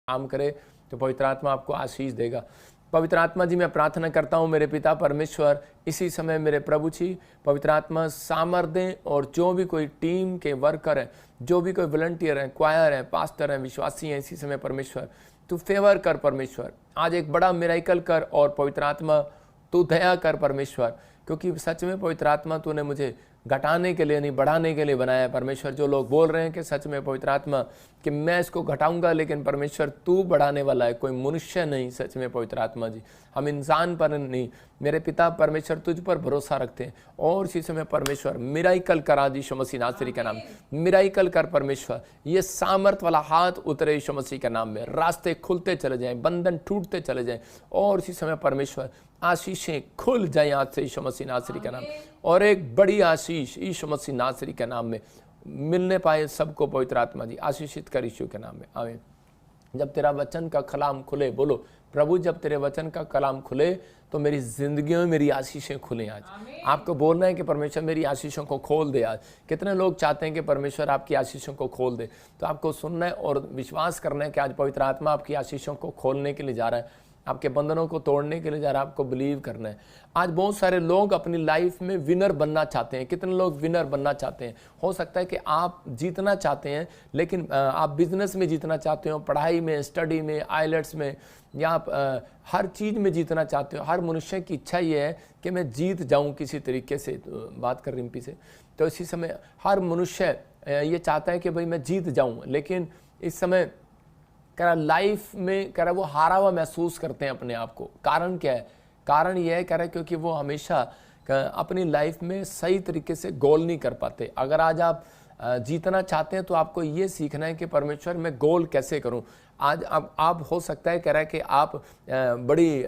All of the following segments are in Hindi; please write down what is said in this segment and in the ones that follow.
काम करे तो पवित्र आत्मा आपको आशीष देगा। पवित्र आत्मा जी, मैं प्रार्थना करता हूँ मेरे पिता परमेश्वर, इसी समय मेरे प्रभु जी पवित्र आत्मा सामर्थ दें, और जो भी कोई टीम के वर्कर हैं, जो भी कोई वॉलंटियर हैं, क्वायर हैं, पास्टर हैं, विश्वासी हैं, इसी समय परमेश्वर तू फेवर कर परमेश्वर, आज एक बड़ा मिराइकल कर, और पवित्र आत्मा तू दया कर परमेश्वर, क्योंकि सच में पवित्र आत्मा तूने मुझे घटाने के लिए नहीं बढ़ाने के लिए बनाया है परमेश्वर। जो लोग बोल रहे हैं कि सच में पवित्र आत्मा कि मैं इसको घटाऊंगा, लेकिन परमेश्वर तू बढ़ाने वाला है, कोई मनुष्य नहीं। सच में पवित्र आत्मा जी, हम इंसान पर नहीं, मेरे पिता परमेश्वर तुझ पर भरोसा रखते हैं, और इसी समय परमेश्वर मिराइकल करा यीशु मसीह नासरी का नाम, मिराइकल कर परमेश्वर, ये सामर्थ वाला हाथ उतरे यीशु मसीह के नाम में, रास्ते खुलते चले जाएं, बंधन टूटते चले जाएं, और इसी समय परमेश्वर आशीषें खुल जाएं आज से यीशु मसीह नासरी का नाम, और एक बड़ी आशीष यीशु मसीह नासरी के नाम में मिलने पाए सबको। पवित्र आत्मा जी आशीषित कर यीशु के नाम में, आमीन। जब तेरा वचन का कलाम खुले, बोलो प्रभु, जब तेरे वचन का कलाम खुले तो मेरी जिंदगी में मेरी आशीषें खुलें। आज आपको बोलना है कि परमेश्वर मेरी आशीषों को खोल दे। आज कितने लोग चाहते हैं कि परमेश्वर आपकी आशीषों को खोल दे, तो आपको सुनना है और विश्वास करना है कि आज पवित्र आत्मा आपकी आशीषों को खोलने के लिए जा रहा है, आपके बंधनों को तोड़ने के लिए जा रहा है। आपको बिलीव करना है। आज बहुत सारे लोग अपनी लाइफ में विनर बनना चाहते हैं। कितने लोग विनर बनना चाहते हैं? हो सकता है कि आप जीतना चाहते हैं, लेकिन आप बिजनेस में जीतना चाहते हो, पढ़ाई में, स्टडी में, आइलेट्स में, या आप हर चीज़ में जीतना चाहते हो। हर मनुष्य की इच्छा ये है कि मैं जीत जाऊं किसी तरीके से। तो बात कर रिम्पी से, तो इसी समय हर मनुष्य ये चाहता है कि भाई मैं जीत जाऊं, लेकिन इस समय कह रहा लाइफ में कह रहा वो हारा हुआ महसूस करते हैं अपने आप को। कारण क्या है? कारण ये है कह रहा क्योंकि वो हमेशा अपनी लाइफ में सही तरीके से गोल नहीं कर पाते। अगर आज आप जीतना चाहते हैं तो आपको ये सीखना है कि परमेश्वर मैं गोल कैसे करूं। आज आप हो सकता है कह रहा है कि आप बड़ी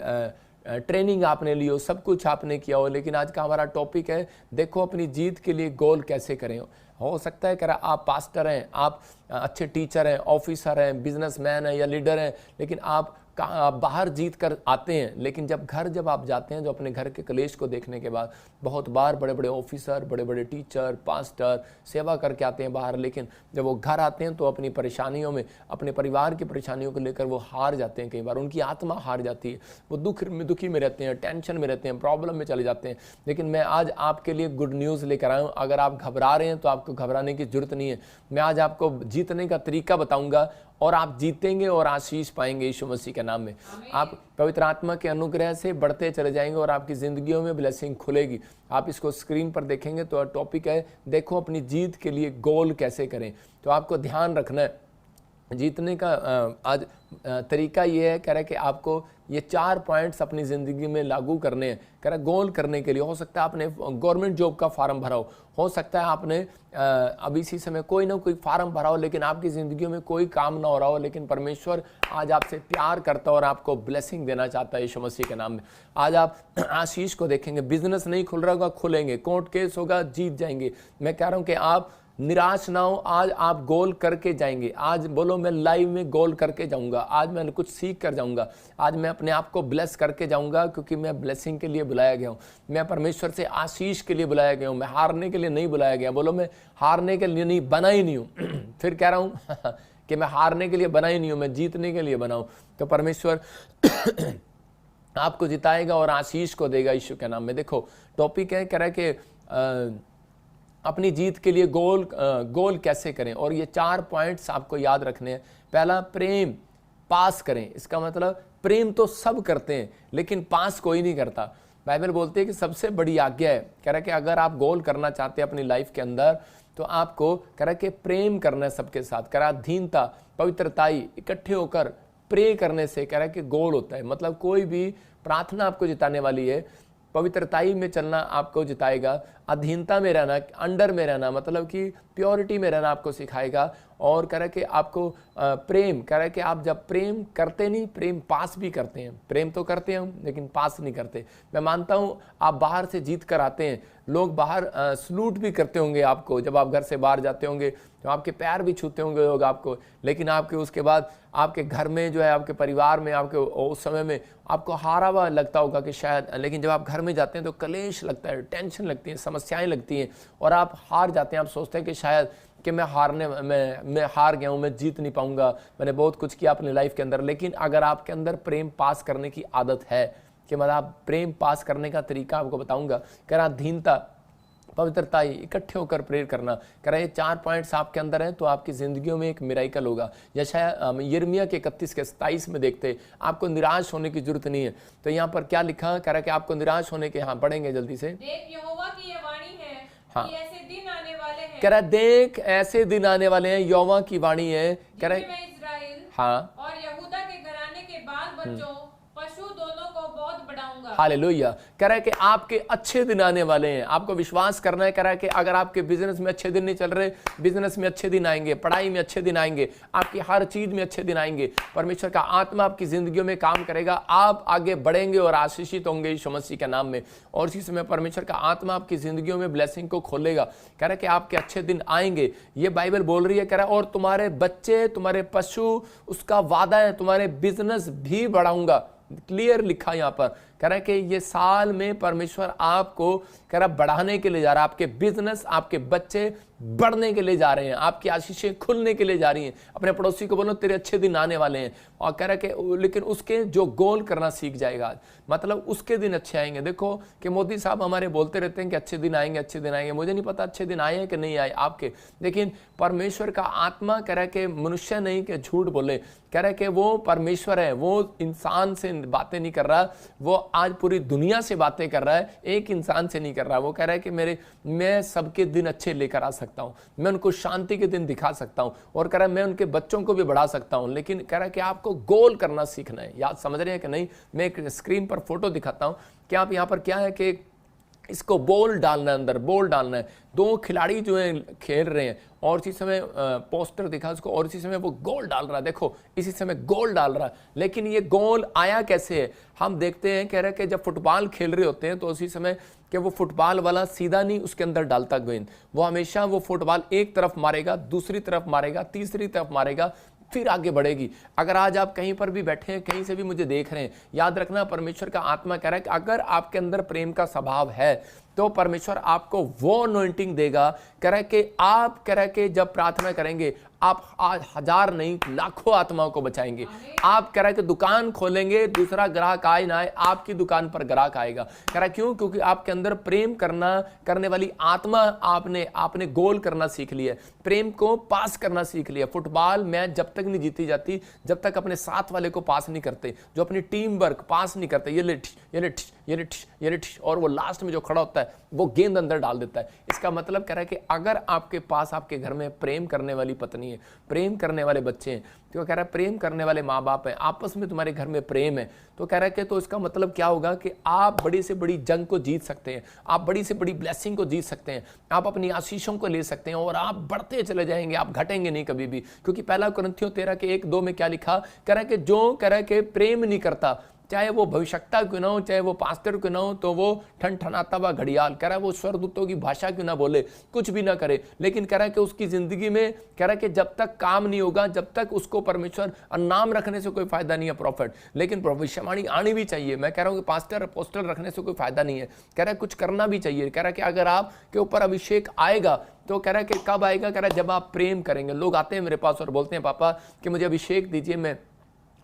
ट्रेनिंग आपने ली हो, सब कुछ आपने किया हो, लेकिन आज का हमारा टॉपिक है देखो अपनी जीत के लिए गोल कैसे करें। हो सकता है कह रहा आप पास्टर हैं, आप अच्छे टीचर हैं, ऑफिसर हैं, बिजनेसमैन हैं या लीडर हैं, लेकिन आप बाहर जीत कर आते हैं, लेकिन जब आप जाते हैं, जो अपने घर के कलेश को देखने के बाद बहुत बार बड़े बड़े ऑफिसर, बड़े बड़े टीचर, पास्टर सेवा करके आते हैं बाहर, लेकिन जब वो घर आते हैं तो अपनी परेशानियों में, अपने परिवार की परेशानियों को लेकर वो हार जाते हैं। कई बार उनकी आत्मा हार जाती है, वो दुखी में रहते हैं, टेंशन में रहते हैं, प्रॉब्लम में चले जाते हैं। लेकिन मैं आज आपके लिए गुड न्यूज़ लेकर आया हूँ। अगर आप घबरा रहे हैं तो आपको घबराने की जरूरत नहीं है। मैं आज आपको जीतने का तरीका बताऊंगा और आप जीतेंगे और आशीष पाएंगे यीशु मसीह के नाम में। आप पवित्र आत्मा के अनुग्रह से बढ़ते चले जाएंगे और आपकी जिंदगियों में ब्लेसिंग खुलेगी। आप इसको स्क्रीन पर देखेंगे तो टॉपिक है देखो अपनी जीत के लिए गोल कैसे करें। तो आपको ध्यान रखना है जीतने का आज तरीका ये है कह रहा है कि आपको ये 4 पॉइंट्स अपनी ज़िंदगी में लागू करने हैं। कह रहा है गोल करने के लिए हो सकता है आपने गवर्नमेंट जॉब का फार्म भरा हो सकता है आपने अभी इसी समय कोई ना कोई फार्म भरा हो, लेकिन आपकी ज़िंदगी में कोई काम ना हो रहा हो, लेकिन परमेश्वर आज आपसे प्यार करता है और आपको ब्लेसिंग देना चाहता है यीशु मसीह के नाम में। आज आप आशीष को देखेंगे। बिजनेस नहीं खुल रहा होगा, खुलेंगे। कोर्ट केस होगा, जीत जाएंगे। मैं कह रहा हूँ कि आप निराश ना हो, आज आप गोल करके जाएंगे। आज बोलो मैं लाइव में गोल करके जाऊंगा, आज मैं कुछ सीख कर जाऊंगा, आज मैं अपने आप को ब्लेस करके जाऊंगा, क्योंकि मैं ब्लेसिंग के लिए बुलाया गया हूं। मैं परमेश्वर से आशीष के लिए बुलाया गया हूं। मैं हारने के लिए नहीं बुलाया गया। बोलो मैं हारने के लिए नहीं, बना ही नहीं हूं। फिर कह रहा हूं कि मैं हारने के लिए बना ही नहीं हूं, मैं जीतने के लिए बना हूं। तो परमेश्वर आपको जिताएगा और आशीष को देगा यीशु के नाम में। देखो टॉपिक है कह रहा है कि अपनी जीत के लिए गोल कैसे करें, और ये 4 पॉइंट्स आपको याद रखने हैं। पहला, प्रेम पास करें। इसका मतलब प्रेम तो सब करते हैं, लेकिन पास कोई नहीं करता। बाइबल बोलती है कि सबसे बड़ी आज्ञा है, कह रहा है कि अगर आप गोल करना चाहते हैं अपनी लाइफ के अंदर, तो आपको कह रहा है कि प्रेम करना है सबके साथ। कह रहा है अधीनता, पवित्रताई, इकट्ठे होकर प्रे करने से कह रहा है कि गोल होता है। मतलब कोई भी प्रार्थना आपको जिताने वाली है। पवित्रताई में चलना आपको जिताएगा, अधीनता में रहना, अंडर में रहना, मतलब कि प्योरिटी में रहना आपको सिखाएगा। और कह रहा है कि आपको प्रेम, कह रहा है कि आप जब प्रेम करते नहीं, प्रेम पास भी करते हैं। प्रेम तो करते हैं हम, लेकिन पास नहीं करते। मैं मानता हूँ आप बाहर से जीत कर आते हैं, लोग बाहर सलूट भी करते होंगे आपको। जब आप घर से बाहर जाते होंगे तो आपके पैर भी छूते होंगे लोग आपको, लेकिन आपके उसके बाद आपके घर में जो है, आपके परिवार में, आपके उस समय में आपको हारा हुआ लगता होगा कि शायद, लेकिन जब आप घर में जाते हैं तो कलेश लगता है, टेंशन लगती है, समस्याएं लगती हैं और आप हार जाते हैं। आप सोचते हैं कि शायद कि मैं हार गया हूँ, मैं जीत नहीं पाऊंगा, मैंने बहुत कुछ किया अपनी लाइफ के अंदर। लेकिन अगर आपके अंदर प्रेम पास करने की आदत है, कि मतलब आप प्रेम पास करने का तरीका आपको बताऊंगा, कह रहा अधीनता, पवित्रता, इकट्ठे होकर प्रेयर करना। कह रहा ये 4 पॉइंट्स आपके अंदर हैं तो आपकी जिंदगियों में एक मिराइकल होगा। यशायाह यिर्मयाह के 31 के 27 में देखते, आपको निराश होने की जरूरत नहीं है। तो यहाँ पर क्या लिखा, कह रहा कि आपको निराश होने के, हाँ पढ़ेंगे जल्दी से। देख यहोवा की ये वाणी है हाँ। कि ऐसे दिन आने वाले हैं, कह रहा देख ऐसे दिन आने वाले हैं, यहोवा की वाणी है, कह रहा जिनमें मैं इस्राएल हाँ और यहूदा के घराने के बाल बच्चों पशु दोनों को बहुत बढ़ाऊंगा। हालेलुया। कह रहा है कि आपके अच्छे दिन आने वाले हैं, आपको विश्वास करना है। कह रहा है कि अगर आपके बिजनेस में अच्छे दिन नहीं चल रहे, बिजनेस में अच्छे दिन आएंगे, पढ़ाई में अच्छे दिन आएंगे, आपकी हर चीज में अच्छे दिन आएंगे। परमेश्वर का आत्मा आपकी जिंदगियों में काम करेगा, आप आगे बढ़ेंगे और आशीषित होंगे यीशु मसीह के नाम में। और इसी समय परमेश्वर का आत्मा आपकी जिंदगियों में ब्लेसिंग को खोलेगा। कह रहा है कि आपके अच्छे दिन आएंगे, ये बाइबल बोल रही है। कह रहा है और तुम्हारे बच्चे, तुम्हारे पशु, उसका वादा है, तुम्हारे बिजनेस भी बढ़ाऊंगा। क्लियर लिखा यहां पर। कह रहा है कि ये साल में परमेश्वर आपको कह रहा बढ़ाने के लिए जा रहा है, आपके बिजनेस, आपके बच्चे बढ़ने के लिए जा रहे हैं, आपकी आशीषें खुलने के लिए जा रही हैं। अपने पड़ोसी को बोलो तेरे अच्छे दिन आने वाले हैं। और कह रहा है कि लेकिन उसके जो गोल करना सीख जाएगा आज, मतलब उसके दिन अच्छे आएंगे। देखो कि मोदी साहब हमारे बोलते रहते हैं कि अच्छे दिन आएंगे, अच्छे दिन आएंगे। मुझे नहीं पता अच्छे दिन आए हैं कि नहीं आए आपके, लेकिन परमेश्वर का आत्मा कह रहा है कि मनुष्य नहीं कि झूठ बोले। कह रहा है कि वो परमेश्वर है, वो इंसान से बातें नहीं कर रहा, वो आज पूरी दुनिया से बातें कर रहा है, एक इंसान से नहीं कर रहा। वो कह रहा है कि मैं सबके दिन अच्छे लेकर आ सकता हूं, मैं उनको शांति के दिन दिखा सकता हूं, और कह रहा है मैं उनके बच्चों को भी बढ़ा सकता हूं। लेकिन कह रहा है कि आपको गोल करना सीखना है। याद समझ रहे हैं कि नहीं? मैं एक स्क्रीन पर फोटो दिखाता हूं कि आप यहां पर क्या है कि इसको बॉल डालना है, अंदर बॉल डालना है। 2 खिलाड़ी जो हैं खेल रहे हैं, और इसी समय पोस्टर दिखा उसको, और इसी समय वो गोल डाल रहा है। देखो इसी समय गोल डाल रहा है। लेकिन ये गोल आया कैसे है हम देखते हैं। कह रहे हैं कि जब फुटबॉल खेल रहे होते हैं तो उसी समय कि वो फुटबॉल वाला सीधा नहीं उसके अंदर डालता गेंद, वो हमेशा वो फुटबॉल एक तरफ मारेगा, दूसरी तरफ मारेगा, तीसरी तरफ मारेगा, फिर आगे बढ़ेगी। अगर आज आप कहीं पर भी बैठे हैं, कहीं से भी मुझे देख रहे हैं, याद रखना परमेश्वर का आत्मा कह रहा है कि अगर आपके अंदर प्रेम का स्वभाव है तो परमेश्वर आपको वो अनॉइंटिंग देगा। कह रहा है कि आप कह रहा है कि जब प्रार्थना करेंगे आप आज 1000 नहीं लाखों आत्माओं को बचाएंगे। आप कह रहा है कि दुकान खोलेंगे, दूसरा ग्राहक आए ना आए, आपकी दुकान पर ग्राहक आएगा। कह रहा है क्यों? क्योंकि आपके अंदर प्रेम करने वाली आत्मा आपने गोल करना सीख लिया, प्रेम को पास करना सीख लिया। फुटबॉल मैच जब तक नहीं जीती जाती जब तक अपने साथ वाले को पास नहीं करते, जो अपनी टीम वर्क पास नहीं करते, ये ले और वो लास्ट में जो खड़ा होता है वो गेंद अंदर डाल देता है। इसका मतलब कह रहा है कि अगर आपके पास आपके घर में प्रेम करने वाली पत्नी है, प्रेम करने वाले बच्चे हैं, तो कह रहा है प्रेम करने वाले माँ बाप हैं, आपस में तुम्हारे घर में प्रेम है, तो कह रहा है कि तो इसका मतलब क्या होगा कि आप बड़ी से बड़ी जंग को जीत सकते हैं, आप बड़ी से बड़ी ब्लेसिंग को जीत सकते हैं, आप अपनी आशीषों को ले सकते हैं और आप बढ़ते चले जाएंगे, आप घटेंगे नहीं कभी भी। क्योंकि 1 कुरिन्थियों 13:1-2 में क्या लिखा? कह रहा है कि जो कह रहा है कि प्रेम नहीं करता, चाहे वो भविष्यता क्यों ना हो, चाहे वो पास्टर क्यों ना हो, तो वो ठनठनाता हुआ घड़ियाल, कह रहा है वो स्वर्गदूतों की भाषा क्यों ना बोले, कुछ भी ना करे, लेकिन कह रहा है कि उसकी जिंदगी में कह रहा है कि जब तक काम नहीं होगा जब तक उसको परमेश्वर नाम रखने से कोई फायदा नहीं है प्रॉफिट। लेकिन भविष्यवाणी आनी भी चाहिए। मैं कह रहा हूँ कि पास्टर पोस्टर रखने से कोई फायदा नहीं है, कह रहा है कुछ करना भी चाहिए। कह रहा है कि अगर आपके ऊपर अभिषेक आएगा तो कह रहा है कि कब आएगा? कह रहा है जब आप प्रेम करेंगे। लोग आते हैं मेरे पास और बोलते हैं पापा कि मुझे अभिषेक दीजिए, मैं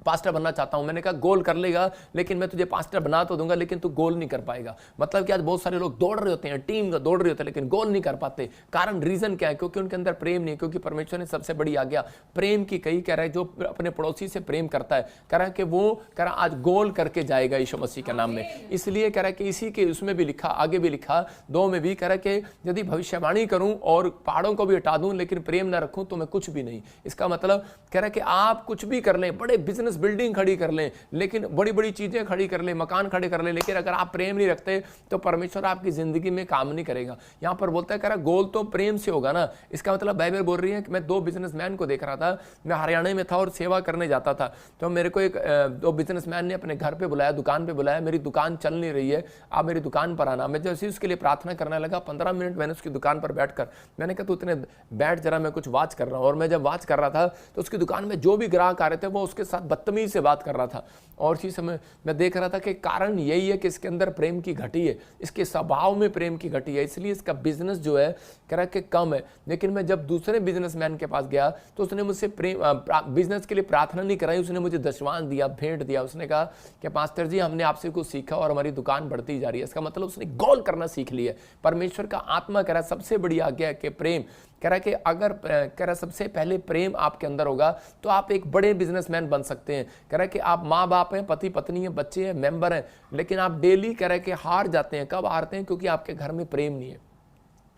पास्टर बनना चाहता हूं। मैंने कहा गोल कर लेगा, लेकिन मैं तुझे पास्टर बना तो दूंगा लेकिन तू गोल नहीं कर पाएगा। मतलब कि आज बहुत सारे लोग दौड़ रहे होते हैं, टीम का दौड़ रहे होते हैं, लेकिन गोल नहीं कर पाते। कारण रीजन क्या है? क्योंकि उनके अंदर प्रेम नहीं है। क्योंकि परमेश्वर ने सबसे बड़ी आज्ञा प्रेम की कही। कह रहा है जो अपने पड़ोसी से प्रेम करता है, कह रहा है कि वो कह रहा आज गोल करके जाएगा यीशु मसीह के नाम में। इसलिए कह रहा है कि इसी के उसमें भी लिखा, आगे भी लिखा 2 में भी, कह रहा है कि यदि भविष्यवाणी करूं और पहाड़ों को भी हटा दूं लेकिन प्रेम ना रखूं तो मैं कुछ भी नहीं। इसका मतलब कह रहा है कि आप कुछ भी कर लें, बड़े बिजनेस बिल्डिंग खड़ी कर लें, लेकिन बड़ी बड़ी चीजें खड़ी कर ले, मकान खड़े कर ले, लेकिन अगर आप प्रेम नहीं रखते तो परमेश्वर आपकी जिंदगी में काम नहीं करेगा। यहां पर बोलता है कह रहा गोल तो प्रेम से होगा ना। इसका मतलब बाइबल बोल रही है कि मैं 2 बिजनेसमैन को देख रहा था, मैं हरियाणा में था और सेवा करने जाता था, तो मेरे को 2 बिजनेसमैन ने अपने घर पे बुलाया, दुकान पे बुलाया, मेरी दुकान चल नहीं रही है, आप मेरी दुकान पर आना। मैं जैसे उसके लिए प्रार्थना करने लगा, 15 मिनट मैंने उसकी दुकान पर बैठकर मैंने कहा तू इतने बैठ जरा, मैं कुछ वॉच कर रहा हूँ। और मैं जब वॉच कर रहा था तो उसकी दुकान में जो भी ग्राहक आ रहे थे वो उसके साथ बदतमीज से बात कर रहा था। और उसी समय मैं देख रहा था कि कारण यही है कि इसके अंदर प्रेम की घटी है, इसके स्वभाव में प्रेम की घटी है, इसलिए इसका बिजनेस जो है कह रहा कि कम है। लेकिन मैं जब दूसरे बिजनेसमैन के पास गया तो उसने मुझसे बिजनेस के लिए प्रार्थना नहीं कराई, उसने मुझे दशवांश दिया, भेंट दिया। उसने कहा कि पास्टर जी हमने आपसे कुछ सीखा और हमारी दुकान बढ़ती जा रही है। इसका मतलब उसने गोल करना सीख लिया। परमेश्वर का आत्मा कह रहा है सबसे बड़ी आज्ञा है कि प्रेम, कह रहा है कि अगर कह रहा सबसे पहले प्रेम आपके अंदर होगा तो आप एक बड़े बिजनेसमैन बन सकते हैं। कह रहा है कि आप माँ बाप हैं, पति पत्नी हैं, बच्चे हैं, मेंबर हैं, लेकिन आप डेली कह रहा है कि हार जाते हैं। कब हारते हैं? क्योंकि आपके घर में प्रेम नहीं है।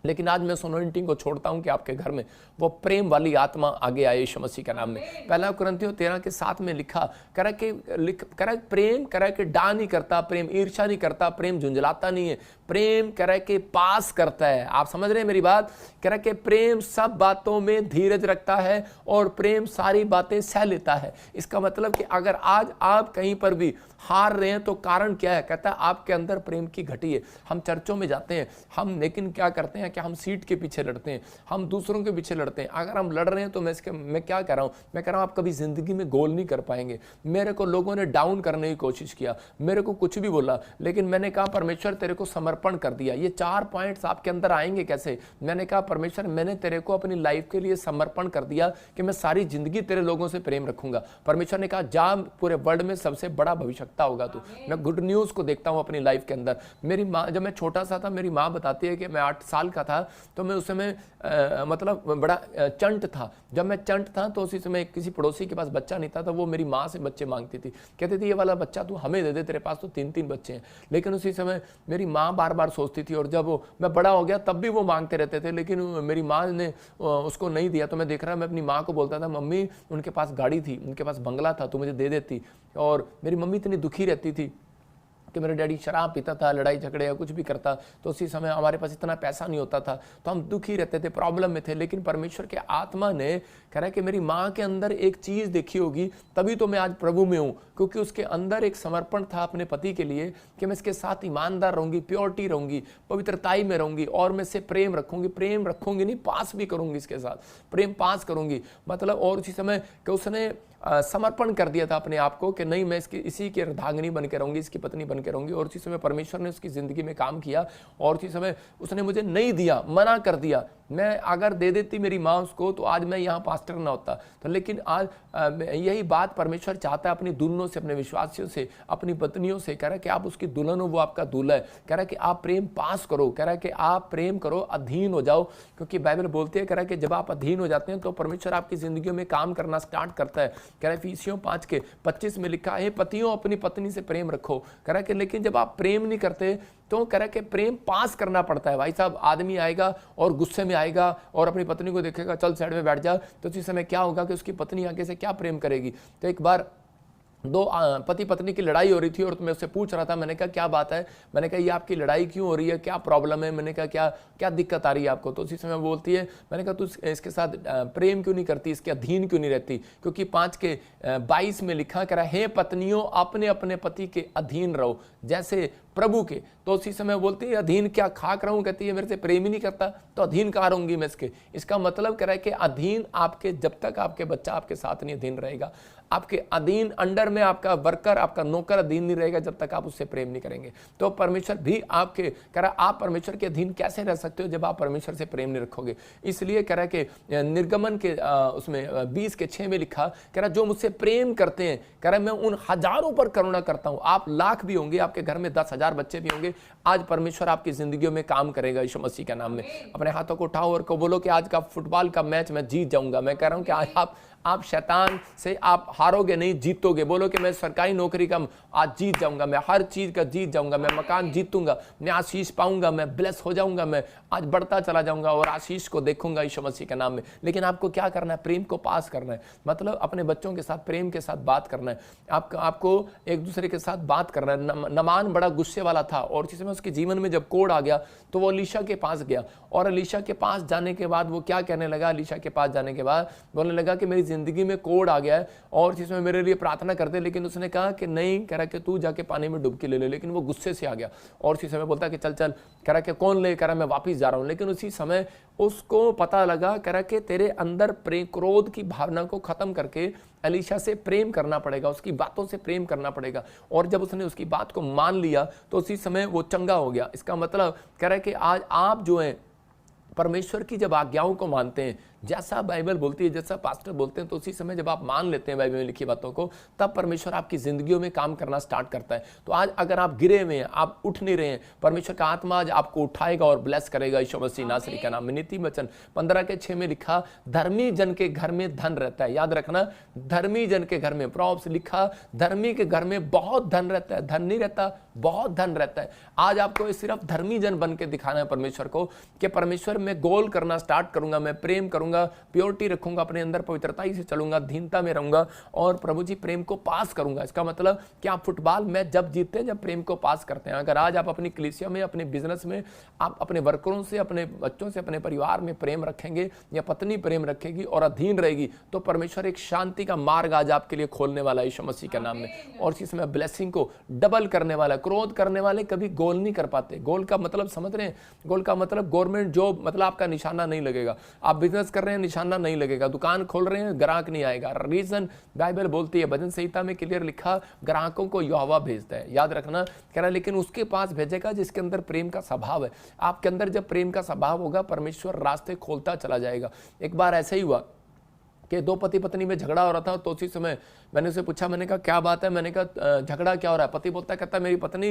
लेकिन आज मैं सोनोइंटिंग को छोड़ता हूं कि आपके घर में वो प्रेम वाली आत्मा आगे आए यीशु मसीह के नाम में। पहला कुरिन्थियों 13:7 में लिखा, कह रहा प्रेम कह रहा कि डा नहीं करता, प्रेम ईर्ष्या नहीं करता, प्रेम झुंझलाता नहीं है, प्रेम कह रहा कि पास करता है। आप समझ रहे हैं मेरी बात? कह रहा कि प्रेम सब बातों में धीरज रखता है और प्रेम सारी बातें सह लेता है। इसका मतलब कि अगर आज आप कहीं पर भी हार रहे हैं तो कारण क्या है? कहता है आपके अंदर प्रेम की घटी है। हम चर्चों में जाते हैं, हम लेकिन क्या करते हैं कि हम सीट के पीछे लड़ते हैं, हम दूसरों के पीछे लड़ते हैं। अगर हम लड़ रहे हैं तो मैं क्या कह रहा हूं? मैं कह रहा हूं आप कभी जिंदगी में गोल नहीं कर पाएंगे। मेरे को लोगों ने डाउन करने की कोशिश किया, मेरे को कुछ भी बोला, लेकिन मैंने कहा परमेश्वर तेरे को समर्पण कर दिया। ये 4 पॉइंट्स आपके अंदर आएंगे कैसे? मैंने कहा परमेश्वर मैंने तेरे को अपनी लाइफ के लिए समर्पण कर दिया कि मैं सारी जिंदगी तेरे लोगों से प्रेम रखूंगा। परमेश्वर ने कहा जा पूरे वर्ल्ड में सबसे बड़ा भविष्यवक्ता होगा तू। मैं गुड न्यूज को देखता हूं अपनी लाइफ के अंदर। मेरी माँ, जब मैं छोटा सा था, मेरी माँ बताती है कि मैं 8 साल का था तो मैं उस समय मतलब बड़ा चंट था। जब मैं चंट था तो उसी समय किसी पड़ोसी के पास बच्चा नहीं था, तो वो मेरी माँ से बच्चे मांगती थी, कहती थी ये वाला बच्चा तू हमें दे दे, तेरे पास तो 3-3 बच्चे हैं। लेकिन उसी समय मेरी माँ बार बार सोचती थी, और जब मैं बड़ा हो गया तब भी वो मांगते रहते थे, लेकिन मेरी माँ ने उसको नहीं दिया। तो मैं देख रहा, मैं अपनी माँ को बोलता था मम्मी उनके पास गाड़ी थी, उनके पास बंगला था, तो मुझे दे देती। और मेरी मम्मी इतनी दुखी रहती थी कि मेरा डैडी शराब पीता था, लड़ाई झगड़े या कुछ भी करता, तो उसी समय हमारे पास इतना पैसा नहीं होता था, तो हम दुखी रहते थे, प्रॉब्लम में थे। लेकिन परमेश्वर के आत्मा ने कह रहा है कि मेरी माँ के अंदर एक चीज देखी होगी, तभी तो मैं आज प्रभु में हूँ, क्योंकि उसके अंदर एक समर्पण था अपने पति के लिए कि मैं इसके साथ ईमानदार रहूंगी, प्योरिटी रहूंगी, पवित्रताई में रहूंगी, और मैं इससे प्रेम रखूंगी नहीं, पास भी करूंगी, इसके साथ प्रेम पास करूंगी। मतलब और उसी समय कि उसने समर्पण कर दिया था अपने आप को कि नहीं मैं इसी के अर्धांगिनी बन के रहूंगी, इसकी पत्नी बन के रहूंगी। और उसी समय परमेश्वर ने उसकी जिंदगी में काम किया, और उसी समय उसने मुझे नहीं दिया, मना कर दिया। मैं अगर दे देती मेरी माँ उसको तो आज मैं यहाँ पास्टर ना होता। तो लेकिन आज यही बात परमेश्वर चाहता है अपनी दुल्हनों से, अपने विश्वासियों से, अपनी पत्नियों से। कह रहा है कि आप उसकी दुल्हन हो, वो आपका दूल्हा है। कह रहा है कि आप प्रेम पास करो, कह रहा है कि आप प्रेम करो, अधीन हो जाओ, क्योंकि बाइबल बोलती है, कह रहा है कि जब आप अधीन हो जाते हैं तो परमेश्वर आपकी जिंदगी में काम करना स्टार्ट करता है। कह रहा है इफिसियों 5:25 में लिखा है पतियों अपनी पत्नी से प्रेम रखो। कह रहा है कि लेकिन जब आप प्रेम नहीं करते तो कह रहा है कि प्रेम पास करना पड़ता है। भाई साहब, आदमी आएगा और गुस्से में आएगा और अपनी पत्नी को देखेगा चल साइड में बैठ जा, तो उसी समय क्या होगा कि उसकी पत्नी आगे से क्या प्रेम करेगी। तो एक बार 2 पति पत्नी की लड़ाई हो रही थी और मैं उससे पूछ रहा था, मैंने कहा क्या बात है, मैंने कहा ये आपकी लड़ाई क्यों हो रही है, क्या प्रॉब्लम है, मैंने कहा क्या दिक्कत आ रही है आपको। तो उसी समय बोलती है, मैंने कहा तू इसके साथ प्रेम क्यों नहीं करती, इसके अधीन क्यों नहीं रहती, क्योंकि 5:22 में लिखा करा हे पत्नियों अपने अपने पति के अधीन रहो जैसे प्रभु के। तो उसी समय बोलती है अधीन क्या खाक रहूं, कहती है मेरे से प्रेम ही नहीं करता तो अधीन कहाँ रहूंगी मैं इसके। इसका मतलब कह रहा है कि अधीन आपके, जब तक आपके बच्चा आपके साथ नहीं अधीन रहेगा, आपके अधीन अंडर में आपका वर्कर, आपका नौकर अधीन नहीं रहेगा जब तक आप उससे प्रेम नहीं करेंगे। तो परमेश्वर भी आपके, कह रहा आप परमेश्वर के अधीन कैसे रह सकते हो जब आप परमेश्वर से प्रेम नहीं रखोगे। इसलिए कह रहा है कि निर्गमन के उसमें 20:6 में लिखा, कह रहा जो मुझसे प्रेम करते हैं, कह रहा मैं उन हजारों पर करुणा करता हूं। आप लाख भी होंगे, आपके घर में 10,000 बच्चे भी होंगे, आज परमेश्वर आपकी जिंदगियों में काम करेगा यीशु मसीह के नाम में। अपने हाथों को उठाओ और को बोलो कि आज का फुटबॉल का मैच मैं जीत जाऊंगा। मैं कह रहा हूं कि आज आप शैतान से आप हारोगे नहीं, जीतोगे। बोलो कि मैं सरकारी नौकरी का आज जीत जाऊंगा, मैं हर चीज का जीत जाऊंगा, मैं मकान जीतूंगा, मैं आशीष पाऊंगा, मैं ब्लेस हो जाऊंगा, मैं आज बढ़ता चला जाऊंगा और आशीष को देखूंगा यीशु मसीह के नाम में। लेकिन आपको क्या करना है, प्रेम को पास करना है, मतलब अपने बच्चों के साथ प्रेम के साथ बात करना है। आपको एक दूसरे के साथ बात करना है। नमान बड़ा गुस्से वाला था और जिस समय उसके जीवन में जब कोड़ आ गया तो वो अलीशा के पास गया, और अलीशा के पास जाने के बाद वो क्या कहने लगा, अलीशा के पास जाने के बाद बोलने लगा कि मेरी जिंदगी में कोड आ गया है और जिसमें मेरे लिए प्रार्थना कर दे, लेकिन उसने कहा कि नहीं, कह रहा कि तू जाके पानी में डुबकी ले ले। लेकिन वो गुस्से से आ गया और उसी समय बोलता कि चल चल, कह रहा कि कौन ले, कह रहा मैं वापिस जा रहा हूँ। लेकिन उसी समय उसको पता लगा, कह रहा कि तेरे अंदर क्रोध की भावना को खत्म करके एलीशा से प्रेम करना पड़ेगा, उसकी बातों से प्रेम करना पड़ेगा। और जब उसने उसकी बात को मान लिया तो उसी समय वो चंगा हो गया। इसका मतलब कह रहा है कि आज आप जो हैं परमेश्वर की जब आज्ञाओं को मानते हैं, जैसा बाइबल बोलती है, जैसा पास्टर बोलते हैं, तो उसी समय जब आप मान लेते हैं बाइबल में लिखी बातों को, तब परमेश्वर आपकी जिंदगियों में काम करना स्टार्ट करता है। तो आज अगर आप गिरे हुए हैं, आप उठ नहीं रहे हैं, परमेश्वर का आत्मा आज आपको उठाएगा और ब्लेस करेगा यीशु मसीह नासरी का नाम में। नीति वचन 15:6 में लिखा, धर्मी जन के घर में धन रहता है। याद रखना, धर्मी जन के घर में, प्रॉब्स लिखा, धर्मी के घर में बहुत धन रहता है। धन नहीं रहता, बहुत धन रहता है। आज आपको सिर्फ धर्मी जन बन के दिखाना है परमेश्वर को कि परमेश्वर मैं गोल करना स्टार्ट करूंगा, मैं प्रेम करूंगा, प्योरिटी रखूंगा अपने अंदर, पवित्रताई से चलूंगा, दीनता में रहूंगा और प्रभु जी प्रेम को पास करूंगा। इसका मतलब कि आप फुटबॉल मैच जब जीतते हैं, जब प्रेम को पास करते हैं। अगर आज आप अपनी कलीसिया में, अपने बिजनेस में, आप अपने वर्करों से, अपने बच्चों से, अपने परिवार में प्रेम रखेंगे या पत्नी प्रेम रखेगी और अधीन रहेगी, तो परमेश्वर एक शांति का मार्ग आज आपके लिए खोलने वाला है यीशु मसीह के नाम में। और इसी समय ब्लेसिंग को डबल करने वाला। क्रोध करने वाले कभी गोल नहीं कर पाते। गोल का मतलब समझ रहे हैं? गोल का मतलब गवर्नमेंट जॉब, मतलब आपका निशाना नहीं लगेगा। आप बिजनेस कर रहे हैं, निशाना नहीं लगेगा। दुकान खोल रहे हैं, ग्राहक नहीं आएगा। रीजन बाइबल बोलती है, भजन संहिता में क्लियर लिखा, ग्राहकों को यहोवा भेजता है। याद रखना, कह रहा लेकिन उसके पास भेजेगा जिसके अंदर प्रेम का स्वभाव है। आपके अंदर जब प्रेम का स्वभाव होगा, परमेश्वर रास्ते खोलता चला जाएगा। एक बार ऐसा ही हुआ कि दो पति पत्नी में झगड़ा हो रहा था, तो उसी समय मैंने उसे पूछा, मैंने कहा क्या बात है? मैंने कहा झगड़ा क्या हो रहा है? पति बोलता कहता मेरी पत्नी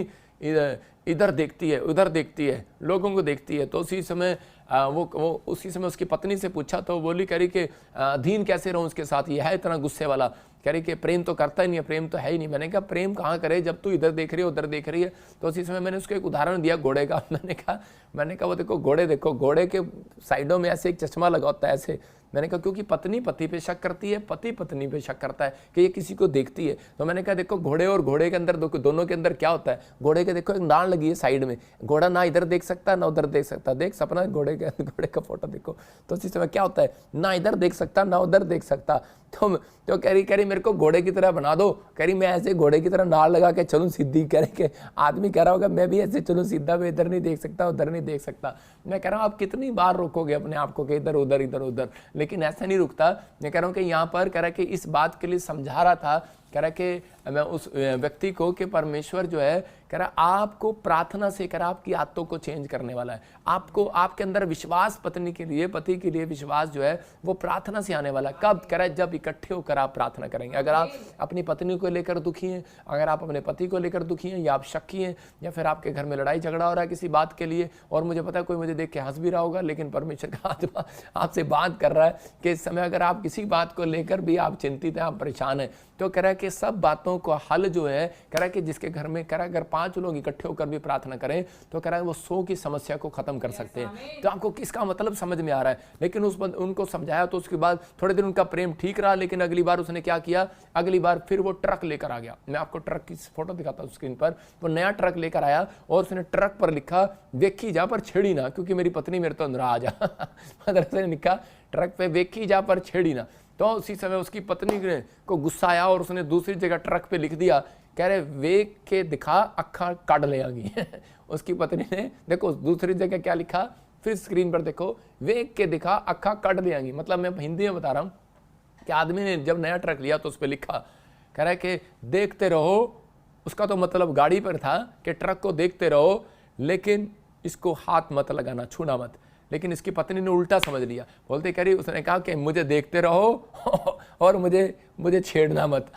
इधर देखती है, उधर देखती है, लोगों को देखती है। तो उसी समय वो उसी समय उसकी पत्नी से पूछा, तो बोली, कह रही कि अधीन कैसे रहूं उसके साथ, ये है इतना गुस्से वाला, कह रही कि प्रेम तो करता ही नहीं है, प्रेम तो है ही नहीं। मैंने कहा प्रेम कहाँ करे जब तू इधर देख रही है, उधर देख रही है। तो उसी समय मैंने उसको एक उदाहरण दिया घोड़े का। मैंने कहा वो देखो घोड़े, देखो घोड़े के साइडों में ऐसे एक चश्मा लगा होता है ऐसे। मैंने कहा क्योंकि पत्नी पति पे शक करती है, पति पत्नी पे शक करता है कि ये किसी को देखती है। तो मैंने कहा देखो घोड़े और घोड़े के अंदर दोनों के अंदर क्या होता है? घोड़े के देखो एक नाल लगी है साइड में, घोड़ा ना इधर देख सकता ना उधर देख सकता। देख सपना घोड़े का फोटो देखो, तो उसी समय क्या होता है? ना इधर देख सकता ना उधर देख सकता। तो कह रही मेरे को घोड़े की तरह बना दो। कह रही मैं ऐसे घोड़े की तरह नाल लगा के चलूं सीधी। कह रही के आदमी कह रहा होगा मैं भी ऐसे चलूं सीधा, मैं इधर नहीं देख सकता उधर नहीं देख सकता। मैं कह रहा हूं आप कितनी बार रोकोगे अपने आप को कि इधर उधर इधर उधर, लेकिन ऐसा नहीं रुकता। मैं कह रहा हूं कि यहाँ पर कह रहा कि इस बात के लिए समझा रहा था, कह रहा कि मैं उस व्यक्ति को कि परमेश्वर जो है, कह रहा आपको प्रार्थना से, कह रहा आपकी आदतों को चेंज करने वाला है। आपको आपके अंदर विश्वास पत्नी के लिए, पति के लिए विश्वास जो है वो प्रार्थना से आने वाला। कब? कह रहा है जब इकट्ठे होकर आप प्रार्थना करेंगे। अगर आप अपनी पत्नी को लेकर दुखी हैं, अगर आप अपने पति को लेकर दुखी हैं, या आप शक्की हैं, या फिर आपके घर में लड़ाई झगड़ा हो रहा है किसी बात के लिए, और मुझे पता है कोई मुझे देख के हंस भी रहा होगा, लेकिन परमेश्वर का आत्मा आपसे बात कर रहा है कि इस समय अगर आप किसी बात को लेकर भी आप चिंतित हैं, आप परेशान हैं, तो कह रहा है कि सब बातों को हल जो है, कह रहा है कि जिसके घर में, कह रहा है अगर 5 लोग इकट्ठे होकर भी प्रार्थना करें, तो कह रहा है वो 100 की समस्या को खत्म कर सकते हैं। तो आपको किसका मतलब समझ में आ रहा है? लेकिन उनको समझाया, तो उसके बाद थोड़े दिन उनका प्रेम ठीक रहा, लेकिन अगली बार उसने क्या किया? अगली बार फिर वो ट्रक लेकर आ गया। मैं आपको ट्रक की फोटो दिखाता हूँ स्क्रीन पर। वो नया ट्रक लेकर आया और उसने ट्रक पर लिखा वेखी जा पर छेड़ी ना, क्योंकि मेरी पत्नी मेरे तो नाराज आ। उसने लिखा ट्रक पे वेखी जा पर छेड़ी ना। तो उसी समय उसकी पत्नी को गुस्सा आया और उसने दूसरी जगह ट्रक पे लिख दिया, कह रहे वेख के दिखा अखा काट ले आगी। उसकी पत्नी ने देखो दूसरी जगह क्या लिखा, फिर स्क्रीन पर देखो, वेख के दिखा अखा काट ले आगी। मतलब मैं हिंदी में बता रहा हूँ कि आदमी ने जब नया ट्रक लिया तो उस पर लिखा, कह रहा है कि देखते रहो। उसका तो मतलब गाड़ी पर था कि ट्रक को देखते रहो, लेकिन इसको हाथ मत लगाना, छूना मत। लेकिन इसकी पत्नी ने उल्टा समझ लिया, बोलते कह रही, उसने कहा कि मुझे देखते रहो और मुझे छेड़ना मत।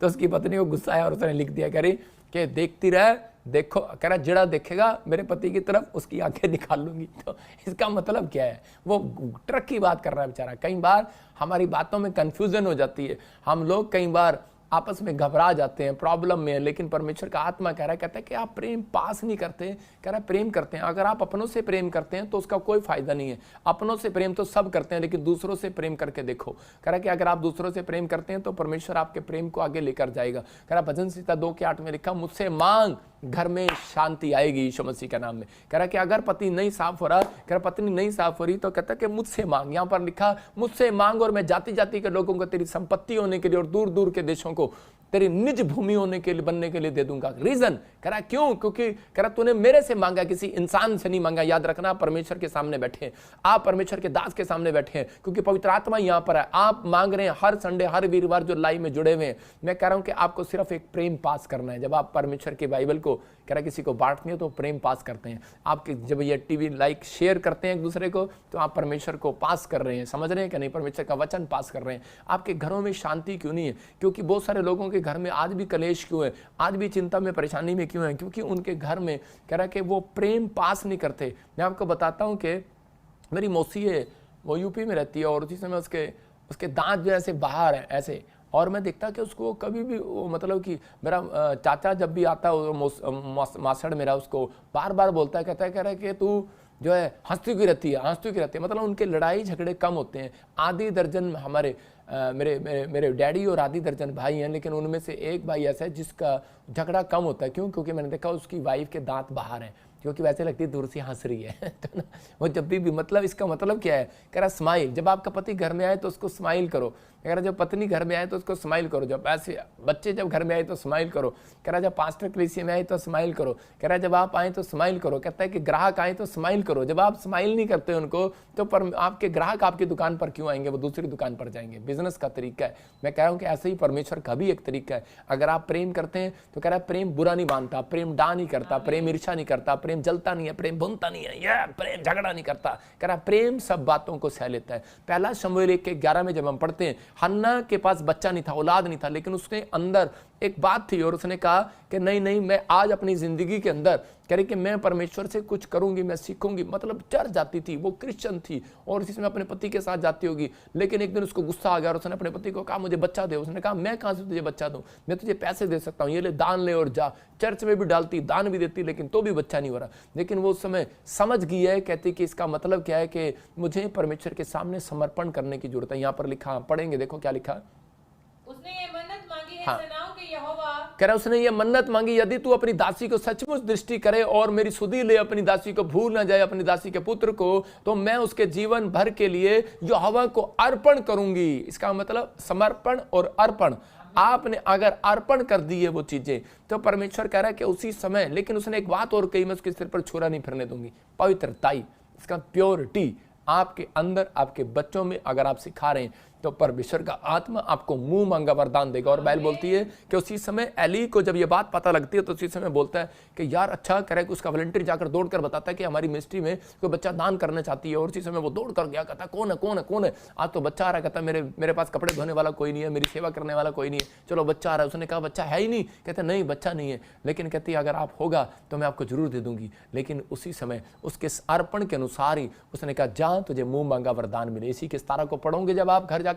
तो उसकी पत्नी को गुस्सा आया और उसने लिख दिया, कह रही कि देखती रहे, देखो, कह रहा जड़ा देखेगा मेरे पति की तरफ उसकी आंखें निकाल लूंगी। तो इसका मतलब क्या है? वो ट्रक की बात कर रहा है बेचारा। कई बार हमारी बातों में कंफ्यूजन हो जाती है, हम लोग कई बार आपस में घबरा जाते हैं, प्रॉब्लम में है, लेकिन परमेश्वर का आत्मा कह रहा है, कहता है कि आप प्रेम पास नहीं करते, कह रहा है प्रेम करते हैं। अगर आप अपनों से प्रेम करते हैं तो उसका कोई फायदा नहीं है। अपनों से प्रेम तो सब करते हैं, लेकिन दूसरों से प्रेम करके देखो। कह रहा है कि अगर आप दूसरों से प्रेम करते हैं तो परमेश्वर आपके प्रेम को आगे लेकर जाएगा। कह रहा भजन संहिता 2:8 में लिखा, मुझसे मांग घर में शांति आएगी यीशु मसीह के नाम में। कह रहा कि अगर पति नहीं साफ हो रहा, कह रहा पत्नी नहीं साफ हो रही, तो कहता कि मुझसे मांग। यहाँ पर लिखा मुझसे मांग और मैं जाति जाति के लोगों को तेरी संपत्ति होने के लिए और दूर दूर के देशों को तेरी निज भूमि होने के लिए बनने के लिए दे दूंगा। रीजन कह रहा क्यों? क्योंकि कह रहा तूने मेरे से मांगा, किसी इंसान से नहीं मांगा। याद रखना, परमेश्वर के सामने बैठे हैं आप, परमेश्वर के दास के सामने बैठे हैं, क्योंकि पवित्र आत्मा यहाँ पर है। आप मांग रहे हैं हर संडे हर वीरवार जो लाइव में जुड़े हुए हैं। मैं कह रहा हूं कि आपको सिर्फ एक प्रेम पास करना है। जब आप परमेश्वर की बाइबल को कह रहा किसी को बांटनी है तो प्रेम पास करते हैं। आपके जब ये टीवी लाइक शेयर करते हैं एक दूसरे को, तो आप परमेश्वर को पास कर रहे हैं। समझ रहे हैं कि नहीं? परमेश्वर का वचन पास कर रहे हैं। आपके घरों में शांति क्यों नहीं है? क्योंकि बहुत सारे लोगों के घर में आज भी कलेश क्यों है, आज भी चिंता में परेशानी में क्यों है? क्योंकि उनके घर में कह रहा कि वो प्रेम पास नहीं करते। मैं आपको बताता हूं कि मेरी मौसी है, वो यूपी में रहती है, और उसी समय उसके दांत जो ऐसे बाहर हैं ऐसे, और मैं देखता कि उसको कभी भी मतलब कि मेरा चाचा जब भी आता है, मासड़ मेरा उसको बार बार बोलता है, कहता है कह रहा है कि तू जो है हंसती की रहती है, हंसती की रहती है। मतलब उनके लड़ाई झगड़े कम होते हैं। आधी दर्जन हमारे मेरे मेरे मेरे डैडी और आधी दर्जन भाई हैं, लेकिन उनमें से एक भाई ऐसा है जिसका झगड़ा कम होता है। क्यों? क्योंकि मैंने देखा उसकी वाइफ के दांत बाहर हैं, क्योंकि वैसे लगती है दूर से हंस रही है। तो ना वो जब भी मतलब इसका मतलब क्या है? कह रहा स्माइल। जब आपका पति घर में आए तो उसको स्माइल करो। कह रहा जब पत्नी घर में आए तो उसको स्माइल करो। जब ऐसे बच्चे जब घर में आए तो स्माइल करो। कह रहा जब पास्टर कलीसिया में आए तो स्माइल करो। कह रहा जब आप आए तो स्माइल करो। कहता है कि ग्राहक आए तो स्माइल करो। जब आप स्माइल नहीं करते उनको, तो आपके ग्राहक आपकी दुकान पर क्यों आएंगे? वो दूसरी दुकान पर जाएंगे। बिजनेस का तरीका है। मैं कह रहा हूँ कि ऐसे ही परमेश्वर का भी एक तरीका है। अगर आप प्रेम करते हैं तो कह रहा है प्रेम बुरा नहीं मानता, प्रेम डा नहीं करता, प्रेम ईर्ष्या नहीं करता, प्रेम जलता नहीं है, प्रेम भूनता नहीं है, यह प्रेम झगड़ा नहीं करता। कह रहा प्रेम सब बातों को सह लेता है। पहला शमूएल 1:11 में जब हम पढ़ते हैं, हन्ना के पास बच्चा नहीं था, औलाद नहीं था, लेकिन उसके अंदर एक बात थी और उसने कहा कि नहीं मैं आज अपनी जिंदगी के अंदर कह रही कि मैं परमेश्वर से कुछ करूंगी, मैं सीखूंगी। मतलब चर्च जाती थी, वो क्रिश्चियन थी और इसी समय अपने पति के साथ जाती होगी। लेकिन एक दिन उसको गुस्सा आ गया और उसने अपने पति को कहा मुझे बच्चा दे। उसने कहा मैं कहां से तुझे बच्चा दूं? मैं तुझे पैसे दे सकता हूं, ये ले दान ले और जा। चर्च में भी डालती, दान भी देती, लेकिन तो भी बच्चा नहीं हो रहा। लेकिन वो उस समय समझ गई है, कहती कि इसका मतलब क्या है कि मुझे परमेश्वर के सामने समर्पण करने की जरूरत है। यहाँ पर लिखा, पढ़ेंगे, देखो क्या लिखा। उसने ये मन्नत मांगी है हाँ। सेनाओं के यहोवा, कह रहा उसने ये मन्नत मांगी, यदि तू अपनी दासी को सचमुच दृष्टि करे और मेरी सुधि ले, अपनी दासी को भूल ना जाए, अपनी दासी के पुत्र को, तो मैं उसके जीवन भर के लिए यहोवा को अर्पण करूंगी। इसका मतलब समर्पण और अर्पण। आपने अगर अर्पण कर दी है वो चीजें, तो परमेश्वर कह रहा है कि उसी समय। लेकिन उसने एक बात और कही, मैं उसके सिर पर छुरा नहीं फिरने दूंगी। पवित्रताई, इसका प्योरिटी आपके अंदर, आपके बच्चों में अगर आप सिखा रहे हैं, तो परमेश्वर का आत्मा आपको मुंह मांगा वरदान देगा। और बाइबल बोलती है कि उसी समय एली को जब ये बात पता लगती है, तो उसी समय बोलता है कि यार अच्छा करे कि उसका वॉलंटियर जाकर दौड़कर बताता है कि हमारी मिनिस्ट्री में कोई बच्चा दान करना चाहती है। और उसी समय वो दौड़ कर गया, कहता कौन है कौन है कौन है? आज तो बच्चा आ रहा है। कहता मेरे पास कपड़े धोने वाला कोई नहीं है, मेरी सेवा करने वाला कोई नहीं है, चलो बच्चा आ रहा है। उसने कहा बच्चा है ही नहीं। कहते नहीं बच्चा नहीं है, लेकिन कहती अगर आप होगा तो मैं आपको जरूर दे दूंगी। लेकिन उसी समय उसके अर्पण के अनुसार ही उसने कहा जा तुझे मुंह मांगा वरदान मिले। इसी के 17 को पढ़ोगे जब आप घर जाकर,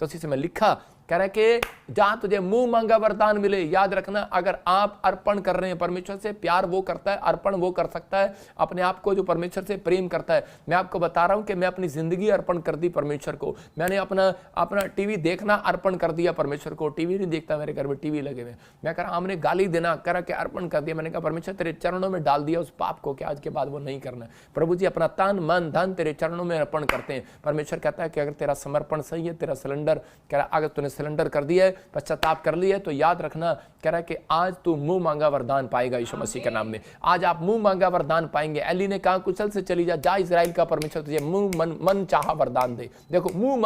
तो उसी समय लिखा, कह रहा कि जहां तुझे मुंह मांगा वरदान मिले। याद रखना, अगर आप अर्पण कर रहे हैं परमेश्वर से, प्यार वो करता है, अर्पण वो कर सकता है अपने आप को जो परमेश्वर से प्रेम करता है। मैं आपको बता रहा हूं कि मैं अपनी जिंदगी अर्पण कर दी परमेश्वर को। मैंने अपना टीवी देखना अर्पण कर दिया परमेश्वर को। टीवी नहीं देखता, मेरे घर में टीवी लगे हुए। मैं कह रहा हमने गाली देना कह रहा कि अर्पण कर दिया। मैंने कहा परमेश्वर तेरे चरणों में डाल दिया उस पाप को कि आज के बाद वो नहीं करना। प्रभु जी अपना तन मन धन तेरे चरणों में अर्पण करते हैं। परमेश्वर कहता है कि अगर तेरा समर्पण सही है, तेरा सिलेंडर कह रहा अगर तूने सिलेंडर कर दिया है, पश्चाताप कर लिया है, तो याद रखना कह रहा है कि आज तू मुंह मांगा वरदान पाएगा यीशु मसीह के नाम में। आज आप मुंह मांगा वरदान पाएंगे। एली ने कहा कुशल से चली जा इजराइल का परमेश्वर तुझे मन चाहा वरदान दे। देखो मुंह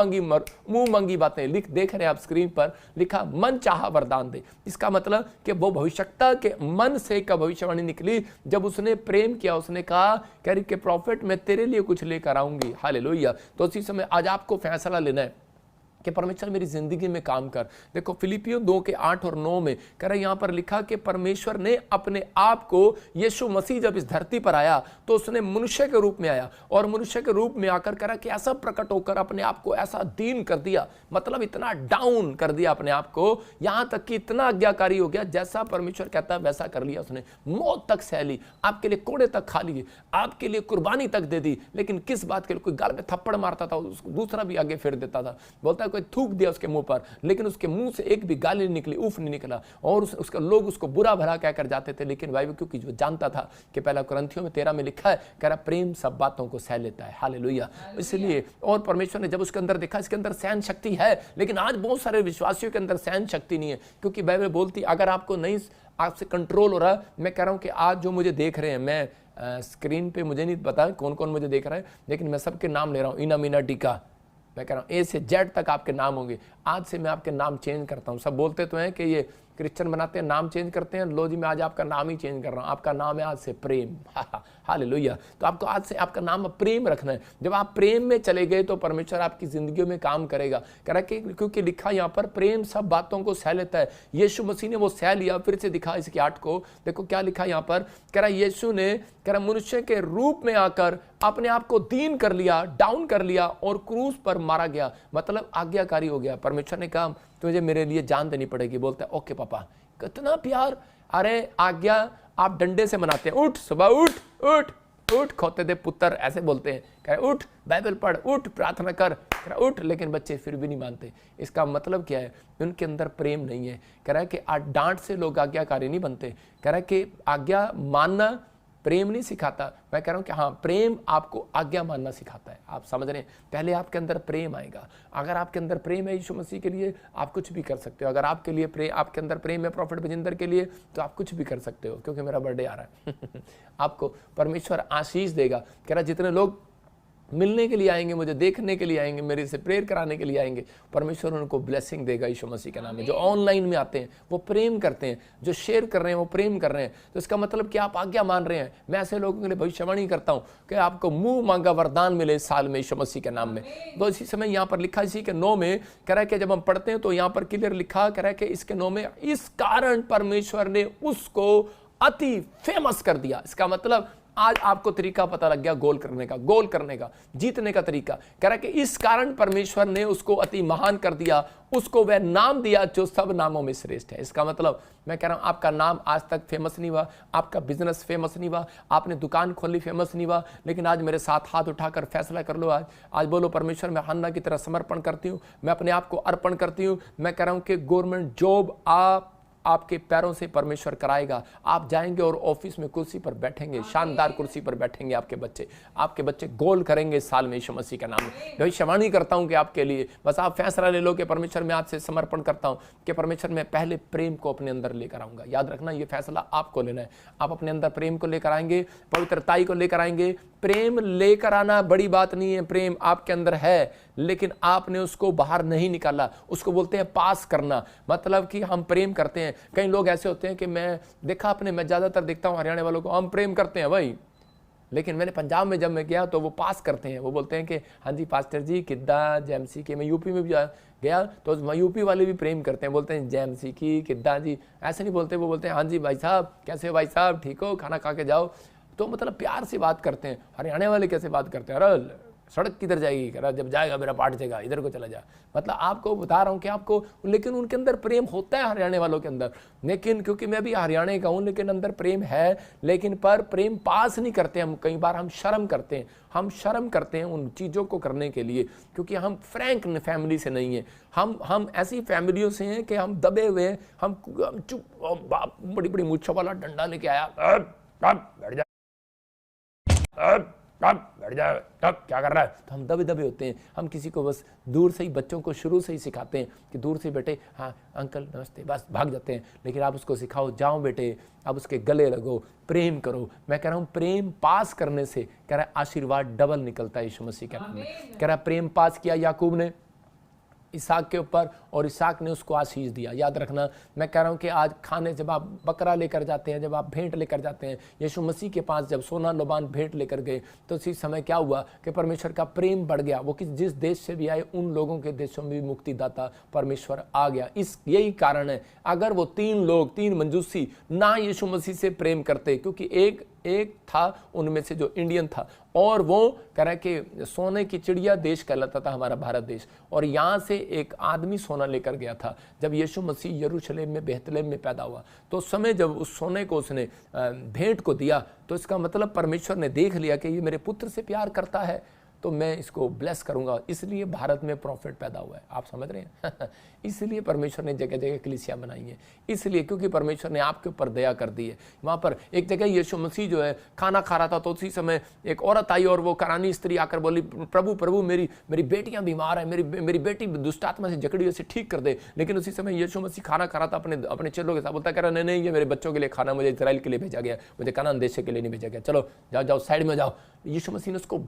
मांगी बातें देख रहे हैं आप स्क्रीन पर, लिखा मन चाहा वरदान दे। इसका मतलब कि वो भविष्यता के मन से का भविष्यवाणी निकली जब उसने प्रेम किया। उसने कहा कह रही कि प्रॉफिट मैं तेरे लिए कुछ लेकर आऊंगी। हालेलुया। तो उसी समय आज आपको फैसला लेना है कि परमेश्वर मेरी जिंदगी में काम कर। देखो फिलिपियों 2:8 और 9 में कह रहा यहां पर लिखा कि परमेश्वर ने अपने आप को, यीशु मसीह जब इस धरती पर आया तो उसने मनुष्य के रूप में आया और मनुष्य के रूप में आकर कह रहा कि ऐसा प्रकट होकर अपने आप को ऐसा दीन कर दिया, मतलब इतना डाउन कर दिया अपने आप को, यहां तक कि इतना आज्ञाकारी हो गया जैसा परमेश्वर कहता है वैसा कर लिया उसने। मौत तक सह ली, आपके लिए कोड़े तक खा लिए, आपके लिए कुर्बानी तक दे दी। लेकिन किस बात के लिए? कोई गाल में थप्पड़ मारता था, दूसरा भी आगे फेर देता था। बोलता है कोई थूक दिया उसके मुंह पर, लेकिन उसके मुंह से एक भी गाली नहीं निकली, उफ नहीं निकला, और उसका लोग उसको बुरा भला कहकर जाते थे। लेकिन भाई क्योंकि जो जानता था कि पहला कुरिन्थियों में 13 में लिखा है, कह रहा प्रेम सब बातों को सह लेता है। हालेलुया। इसलिए और परमेश्वर ने जब उसके अंदर देखा इसके अंदर सहन शक्ति है, लेकिन आज बहुत सारे विश्वासियों के अंदर सहन शक्ति नहीं है, क्योंकि बाइबल बोलती अगर आपको नहीं आपसे कंट्रोल हो रहा, मैं कह रहा हूं कि आज जो मुझे देख रहे हैं, मैं स्क्रीन पे मुझे नहीं पता कौन कौन मुझे देख रहा है, लेकिन मैं सबके नाम ले रहा हूं, इना मीना टीका, मैं कह रहा हूं ए से जेड तक आपके नाम होंगे। आज से मैं आपके नाम चेंज करता हूं। सब बोलते तो हैं कि ये क्रिश्चियन बनाते हैं, नाम चेंज करते हैं, लो जी मैं आज आपका नाम ही चेंज कर रहा हूं। आपका नाम है आज से प्रेम। हालेलुया। तो आपको आज से आपका नाम प्रेम रखना है। जब आप प्रेम में चले गए तो परमेश्वर आपकी जिंदगी में काम करेगा। कह रहा कि क्योंकि लिखा यहाँ पर प्रेम सब बातों को सह लेता है। यीशु मसीह ने वो सह लिया। फिर से दिखा इसके 8 को, देखो क्या लिखा यहाँ पर, कह रहा यीशु ने कह रहा मनुष्य के रूप में आकर अपने आप को दीन कर लिया, डाउन कर लिया और क्रूस पर मारा गया, मतलब आज्ञाकारी हो गया। परमेश्वर ने कहा तुझे मेरे लिए जान देनी पड़ेगी। बोलता है ओके पापा, कितना प्यार। अरे आज्ञा आप डंडे से मनाते हैं, उठ सुबह उठ उठ उठ, खोते दे पुत्र ऐसे बोलते हैं, कह उठ बाइबल पढ़, उठ प्रार्थना कर, उठ, लेकिन बच्चे फिर भी नहीं मानते। इसका मतलब क्या है, उनके अंदर प्रेम नहीं है। कह रहा है कि डांट से लोग आज्ञाकारी नहीं बनते। कह रहा है कि आज्ञा मानना प्रेम नहीं सिखाता। मैं कह रहा हूं कि हाँ, प्रेम आपको आज्ञा मानना सिखाता है। आप समझ रहे हैं, पहले आपके अंदर प्रेम आएगा। अगर आपके अंदर प्रेम है यीशु मसीह के लिए, आप कुछ भी कर सकते हो। अगर आपके लिए आपके अंदर प्रेम है प्रॉफिट बजिंदर के लिए, तो आप कुछ भी कर सकते हो, क्योंकि मेरा बर्थडे आ रहा है। आपको परमेश्वर आशीष देगा। कह रहा जितने लोग मिलने के लिए आएंगे, मुझे देखने के लिए आएंगे, मेरे से प्रेयर कराने के लिए आएंगे, परमेश्वर उनको ब्लेसिंग देगा यीशु मसीह के नाम में। जो ऑनलाइन में आते हैं वो प्रेम करते हैं, जो शेयर कर रहे हैं वो प्रेम कर रहे हैं। तो इसका मतलब कि आप आज्ञा मान रहे हैं। मैं ऐसे लोगों के लिए भविष्यवाणी करता हूं कि आपको मुंह मांगा वरदान मिले इस साल में यीशु मसीह के नाम में। तो इसी समय यहाँ पर लिखा, इसी के 9 में कह रहा है कि जब हम पढ़ते हैं तो यहाँ पर क्लियर लिखा, कह रहा है कि इसके 9 में इस कारण परमेश्वर ने उसको अति फेमस कर दिया। इसका मतलब आज आपको तरीका पता लग गया गोल करने का, जीतने का तरीका। कह रहा कि इस कारण परमेश्वर ने उसको अति महान कर दिया, उसको वह नाम दिया जो सब नामों में श्रेष्ठ है। इसका मतलब मैं कह रहा हूं आपका नाम आज तक फेमस नहीं हुआ, आपका बिजनेस फेमस नहीं हुआ, आपने दुकान खोली फेमस नहीं हुआ, लेकिन आज मेरे साथ हाथ उठाकर फैसला कर लो। आज बोलो परमेश्वर मैं हन्ना की तरह समर्पण करती हूँ, मैं अपने आप को अर्पण करती हूँ। मैं कह रहा हूँ कि गवर्नमेंट जॉब आपके पैरों से परमेश्वर कराएगा। आप जाएंगे और ऑफिस में कुर्सी पर बैठेंगे, शानदार कुर्सी पर बैठेंगे। आपके बच्चे गोल करेंगे इस साल में यीशु मसीह के नाम में। भविष्यवाणी करता हूं कि आपके लिए बस आप फैसला ले लो कि परमेश्वर मैं आज से समर्पण करता हूं कि परमेश्वर मैं पहले प्रेम को अपने अंदर लेकर आऊंगा। याद रखना ये फैसला आपको लेना है। आप अपने अंदर प्रेम को लेकर आएंगे, पवित्रताई को लेकर आएंगे। प्रेम लेकर आना बड़ी बात नहीं है, प्रेम आपके अंदर है, लेकिन आपने उसको बाहर नहीं निकाला। उसको बोलते हैं पास करना, मतलब कि हम प्रेम करते हैं। कई लोग ऐसे होते हैं कि मैं ज्यादातर देखता हूं हरियाणा वालों को, हम प्रेम करते हैं भाई, लेकिन मैंने पंजाब में जब मैं गया तो वो पास करते हैं। वो बोलते हैं कि हाँ जी पास्टर जी किद्दा जेएमसी के। मैं यूपी में भी गया तो यूपी वाले भी प्रेम करते हैं, बोलते हैं जेएमसी की किद्दा जी, ऐसे नहीं बोलते। वो बोलते हैं हाँ जी भाई साहब, कैसे हो भाई साहब, ठीक हो, खाना खा के जाओ। तो मतलब प्यार से बात करते हैं। हरियाणा वाले कैसे बात करते हैं, अरे सड़क किधर जाएगी, कह रहा जब जाएगा मेरा पार्ट जाएगा, इधर को चला जा। मतलब आपको बता रहा हूँ कि आपको, लेकिन उनके अंदर प्रेम होता है हरियाणा वालों के अंदर। लेकिन क्योंकि मैं भी हरियाणा का हूँ, लेकिन अंदर प्रेम है, लेकिन पर प्रेम पास नहीं करते हम। कई बार हम शर्म करते हैं उन चीज़ों को करने के लिए, क्योंकि हम फ्रैंक फैमिली से नहीं है। हम ऐसी फैमिलियों से हैं कि हम दबे हुए हैं। हम चुप, बड़ी बड़ी मूछों वाला डंडा लेके आया, बैठ जा, बैठ जा, क्या कर रहा है, तो हम दबे होते हैं। हम किसी को बस दूर से ही, बच्चों को शुरू से ही सिखाते हैं कि दूर से बेटे हाँ अंकल नमस्ते, बस भाग जाते हैं। लेकिन आप उसको सिखाओ, जाओ बेटे, आप उसके गले लगो, प्रेम करो। मैं कह रहा हूँ प्रेम पास करने से, कह रहा है आशीर्वाद डबल निकलता है यीशु मसीह के नाम में। कह रहा है प्रेम पास किया याकूब ने इसहाक के ऊपर, और इसहाक ने उसको आशीष दिया। याद रखना, मैं कह रहा हूं कि आज खाने जब आप बकरा लेकर जाते हैं, जब आप भेंट लेकर जाते हैं, यीशु मसीह के पास जब सोना लोबान भेंट लेकर गए, तो उसी समय क्या हुआ कि परमेश्वर का प्रेम बढ़ गया। वो जिस देश से भी आए उन लोगों के देशों में भी मुक्तिदाता परमेश्वर आ गया। यही कारण है, अगर वो 3 मंजूसी ना यीशु मसीह से प्रेम करते, क्योंकि एक था उनमें से जो इंडियन था, और वो कह रहा है कि सोने की चिड़िया देश कहलाता था हमारा भारत देश, और यहाँ से एक आदमी सोना लेकर गया था। जब यीशु मसीह यरूशलेम में बेहतलेम में पैदा हुआ, तो उस समय जब उस सोने को उसने भेंट को दिया, तो इसका मतलब परमेश्वर ने देख लिया कि ये मेरे पुत्र से प्यार करता है। तो मैं इसको ब्लेस करूंगा। इसलिए भारत में प्रॉफिट पैदा हुआ है, आप समझ रहे हैं। इसलिए परमेश्वर ने जगह जगह कलीसिया बनाई है, इसलिए क्योंकि परमेश्वर ने आपके ऊपर दया कर दी है। वहाँ पर एक जगह यीशु मसीह जो है खाना खा रहा था, तो उसी समय एक औरत आई और वो करानी स्त्री आकर बोली, प्रभु प्रभु मेरी बेटियां बीमार है, मेरी बेटी दुष्ट आत्मा से जकड़ी, उसे ठीक कर दे। लेकिन उसी समय यीशु मसीह खाना खा रहा था अपने चेलों के साथ, बोलता कह रहा नहीं, ये मेरे बच्चों के लिए खाना, मुझे इजराइल के लिए भेजा गया, मुझे कनान देश के लिए नहीं भेजा गया, चलो जाओ जाओ साइड में जाओ। यीशु मसीह ने उसको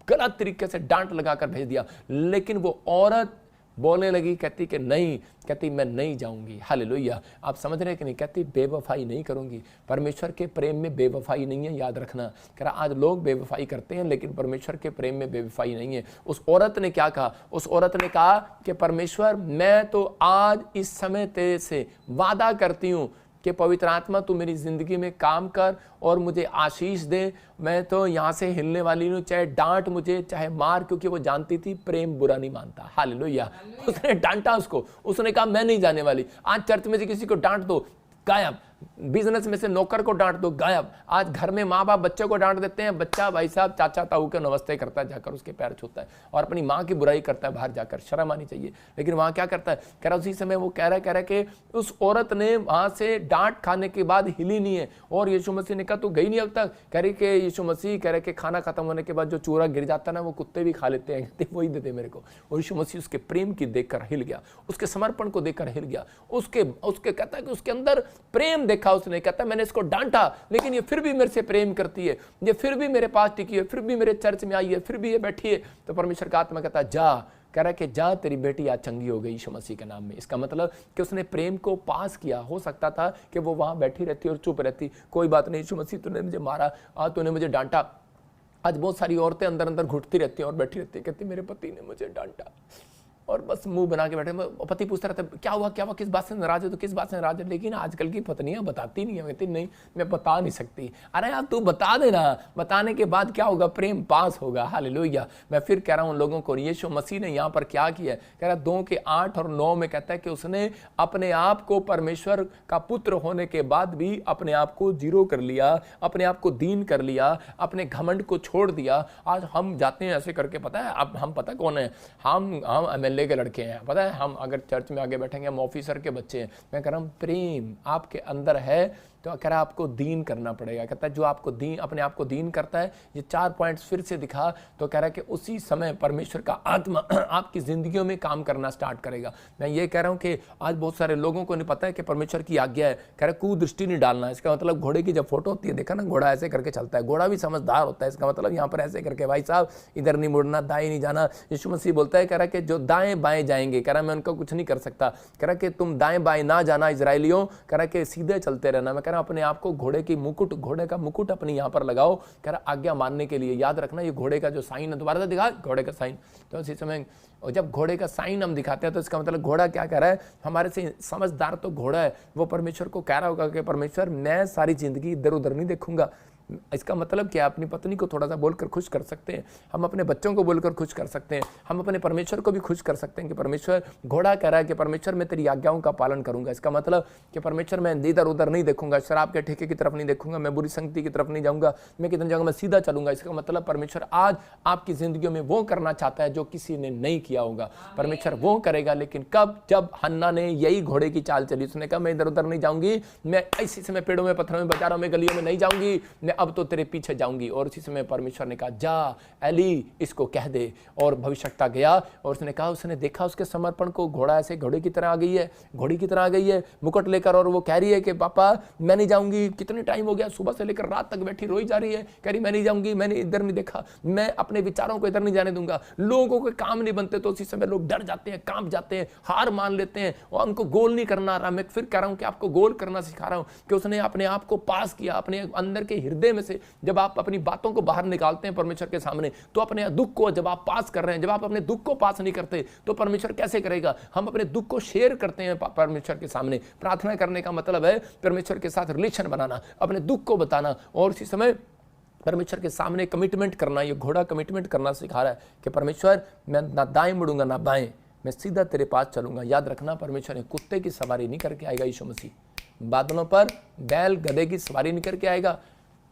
गलत तरीके से डांट लगाकर भेज दिया। लेकिन वो औरत बोलने लगी, कहती कि नहीं, कहती मैं नहीं जाऊंगी। हालेलुया। आप समझ रहे हैं कि नहीं? कहती बेवफाई नहीं करूंगी। परमेश्वर के प्रेम में बेवफाई नहीं है, याद रखना। कह रहा आज लोग बेवफाई करते हैं, लेकिन परमेश्वर के प्रेम में बेवफाई नहीं है। उस औरत ने क्या कहा? उस औरत ने कहा कि परमेश्वर मैं तो आज इस समय तेरे से वादा करती हूँ कि पवित्र आत्मा तू मेरी जिंदगी में काम कर और मुझे आशीष दे। मैं तो यहाँ से हिलने वाली हूँ, चाहे डांट मुझे चाहे मार, क्योंकि वो जानती थी प्रेम बुरा नहीं मानता। हालेलुया। उसने डांटा उसको, उसने कहा मैं नहीं जाने वाली। आज चर्च में से किसी को डांट दो, गायब। बिजनेस में से नौकर को डांट दो, गायब। आज घर में माँ बाप बच्चों को डांट देते हैं, बच्चा भाई साहब चाचा ताऊ के नमस्ते करता है, जाकर उसके पैर छूता है और अपनी माँ की बुराई करता है बाहर जाकर, शर्म आनी चाहिए। लेकिन वहां क्या करता है? कह रहा उसी समय वो कह रहा है कि उस औरत ने वहां से डांट खाने के बाद हिली नहीं है। और यीशु मसीह ने कहा तू गई नहीं अब तक? कह रही कि यीशु मसीह कह रहे कि खाना खत्म होने के बाद जो चूरा गिर जाता ना वो कुत्ते भी खा लेते हैं, कहते वही देते मेरे को। और यीशु मसीह उसके प्रेम की देखकर हिल गया, उसके समर्पण को देखकर हिल गया, उसके कहता है कि उसके अंदर प्रेम देखा उसने। कहता मैंने इसको डांटा लेकिन ये फिर भी मेरे से प्रेम करती है, ये फिर भी मेरे पास टिकी है, फिर भी मेरे चर्च में आई है, फिर भी ये बैठी है। तो परमेश्वर का आत्मा कहता जा, कह रहा है कि जा तेरी बेटी आज चंगी हो गई यीशु मसीह के नाम में। इसका मतलब कि उसने प्रेम को पास किया। हो सकता था कि वो वहां बैठी रहती और चुप रहती, कोई बात नहीं यीशु मसीह तूने मुझे मारा, आज तूने मुझे डांटा। आज बहुत सारी औरतें अंदर अंदर घुटती रहती हैं और बैठी रहती है, कहती मेरे पति ने मुझे डांटा, और बस मुंह बना के बैठे। पति पूछता रहता है क्या हुआ क्या हुआ, किस बात से नाराज है, तो किस बात से नाराज है। लेकिन आजकल की पत्नियां बताती नहीं है, कहती नहीं मैं बता नहीं सकती। अरे यार तू बता देना, बताने के बाद क्या होगा? प्रेम पास होगा। हालेलुया। मैं फिर कह रहा हूं लोगों को, यीशु मसीह ने यहाँ पर क्या किया है? कह रहा 2 के 8 और 9 में कहता है कि उसने अपने आप को परमेश्वर का पुत्र होने के बाद भी अपने आप को जीरो कर लिया, अपने आप को दीन कर लिया, अपने घमंड को छोड़ दिया। आज हम जाते हैं ऐसे करके, पता है अब हम पता कौन है, हम एमएलए के लड़के हैं, पता है हम अगर चर्च में आगे बैठेंगे हम ऑफिसर के बच्चे हैं। मैं कह रहा हूं प्रेम आपके अंदर है तो कह रहा आपको दीन करना पड़ेगा। कहता है जो आपको दीन, अपने आप को दीन करता है, ये 4 पॉइंट्स फिर से दिखा, तो कह रहा है कि उसी समय परमेश्वर का आत्मा आपकी जिंदगियों में काम करना स्टार्ट करेगा। मैं ये कह रहा हूं कि आज बहुत सारे लोगों को नहीं पता है कि परमेश्वर की आज्ञा है। कह रहा कुदृष्टि नहीं डालना। इसका मतलब घोड़े की जब फोटो होती है, देखा ना घोड़ा ऐसे करके चलता है, घोड़ा भी समझदार होता है। इसका मतलब यहाँ पर ऐसे करके भाई साहब इधर नहीं मुड़ना, दाएं नहीं जाना। यीशु मसीह बोलता है, कह रहा कि जो दाएं बाएं जाएंगे, कह रहा मैं उनका कुछ नहीं कर सकता। कह रहा कि तुम दाएं बाएं ना जाना इजराइलियों, कह रहा कि सीधे चलते रहना। मैं कह रहा अपने आप को घोड़े का मुकुट अपने यहाँ पर लगाओ, कह रहा आज्ञा मानने के लिए। याद रखना ये घोड़े का जो साइन है, दोबारा से दिखा घोड़े का साइन। तो इसी समय और जब घोड़े का साइन हम दिखाते हैं तो इसका मतलब घोड़ा क्या कह रहा है? हमारे से समझदार तो घोड़ा है, वो परमेश्वर को कह रहा होगा कि परमेश्वर मैं सारी जिंदगी इधर उधर नहीं देखूंगा। इसका मतलब क्या? अपनी पत्नी को थोड़ा सा बोलकर खुश कर सकते हैं, हम अपने बच्चों को बोलकर खुश कर सकते हैं, हम अपने परमेश्वर को भी खुश कर सकते हैं कि परमेश्वर, घोड़ा कह रहा है कि परमेश्वर मैं तेरी आज्ञाओं का पालन करूंगा। इसका मतलब कि परमेश्वर मैं इधर उधर नहीं देखूंगा, शराब के ठेके की तरफ नहीं देखूंगा, मैं बुरी संगति की तरफ नहीं जाऊंगा, मैं किधर जाऊंगा, मैं सीधा चलूंगा। इसका मतलब परमेश्वर आज आपकी जिंदगियों में वो करना चाहता है जो किसी ने नहीं किया होगा। परमेश्वर वो करेगा, लेकिन कब? जब हन्ना ने यही घोड़े की चाल चली। उसने कहा मैं इधर उधर नहीं जाऊंगी, मैं इसी समय पेड़ों में, पत्थरों में, बाजारों में, गलियों में नहीं जाऊंगी, मैं अब तो तेरे पीछे जाऊंगी। और उसी समय परमेश्वर ने कहा जा एली इसको कह दे। और भविष्यवक्ता गया और उसने कहा, उसने देखा उसके समर्पण को, घोड़ा ऐसे घोड़े की तरह आ गई है, घोड़ी की तरह आ गई है मुकुट लेकर, और वो कह रही है कि पापा मैं नहीं जाऊंगी। कितने टाइम हो गया, सुबह से लेकर रात तक बैठी रोई जा रही है, कह रही मैं नहीं जाऊंगी, मैंने इधर नहीं देखा, मैं अपने विचारों को इधर नहीं जाने दूंगा। लोगों के काम नहीं बनते तो उसी समय लोग डर जाते हैं, कांप जाते हैं, हार मान लेते हैं और उनको गोल नहीं करना आ रहा। मैं फिर कह रहा हूं कि आपको गोल करना सिखा रहा हूं कि उसने अपने आप को पास किया, अपने अंदर के हृदय में से जब आप अपनी बातों को बाहर निकालते हैं परमेश्वर के सामने, तो अपने दुख को जब आप पास कर रहे हैं, जब आप अपने दुख को पास नहीं करते तो परमेश्वर कैसे करेगा? हम अपने दुख को शेयर करते हैं परमेश्वर के सामने। प्रार्थना करने का मतलब है परमेश्वर के साथ रिलेशन बनाना, अपने दुख को बताना और उसी समय परमेश्वर के सामने कमिटमेंट करना। ये घोड़ा कमिटमेंट करना सिखा रहा है कि परमेश्वर मैं ना दाएं मुड़ूंगा ना बाएं, मैं सीधा तेरे पास चलूंगा। याद रखना परमेश्वर ने कुत्ते की सवारी नहीं करके आएगा। यीशु मसीह बादलों पर बैल गधे की सवारी नहीं करके आएगा।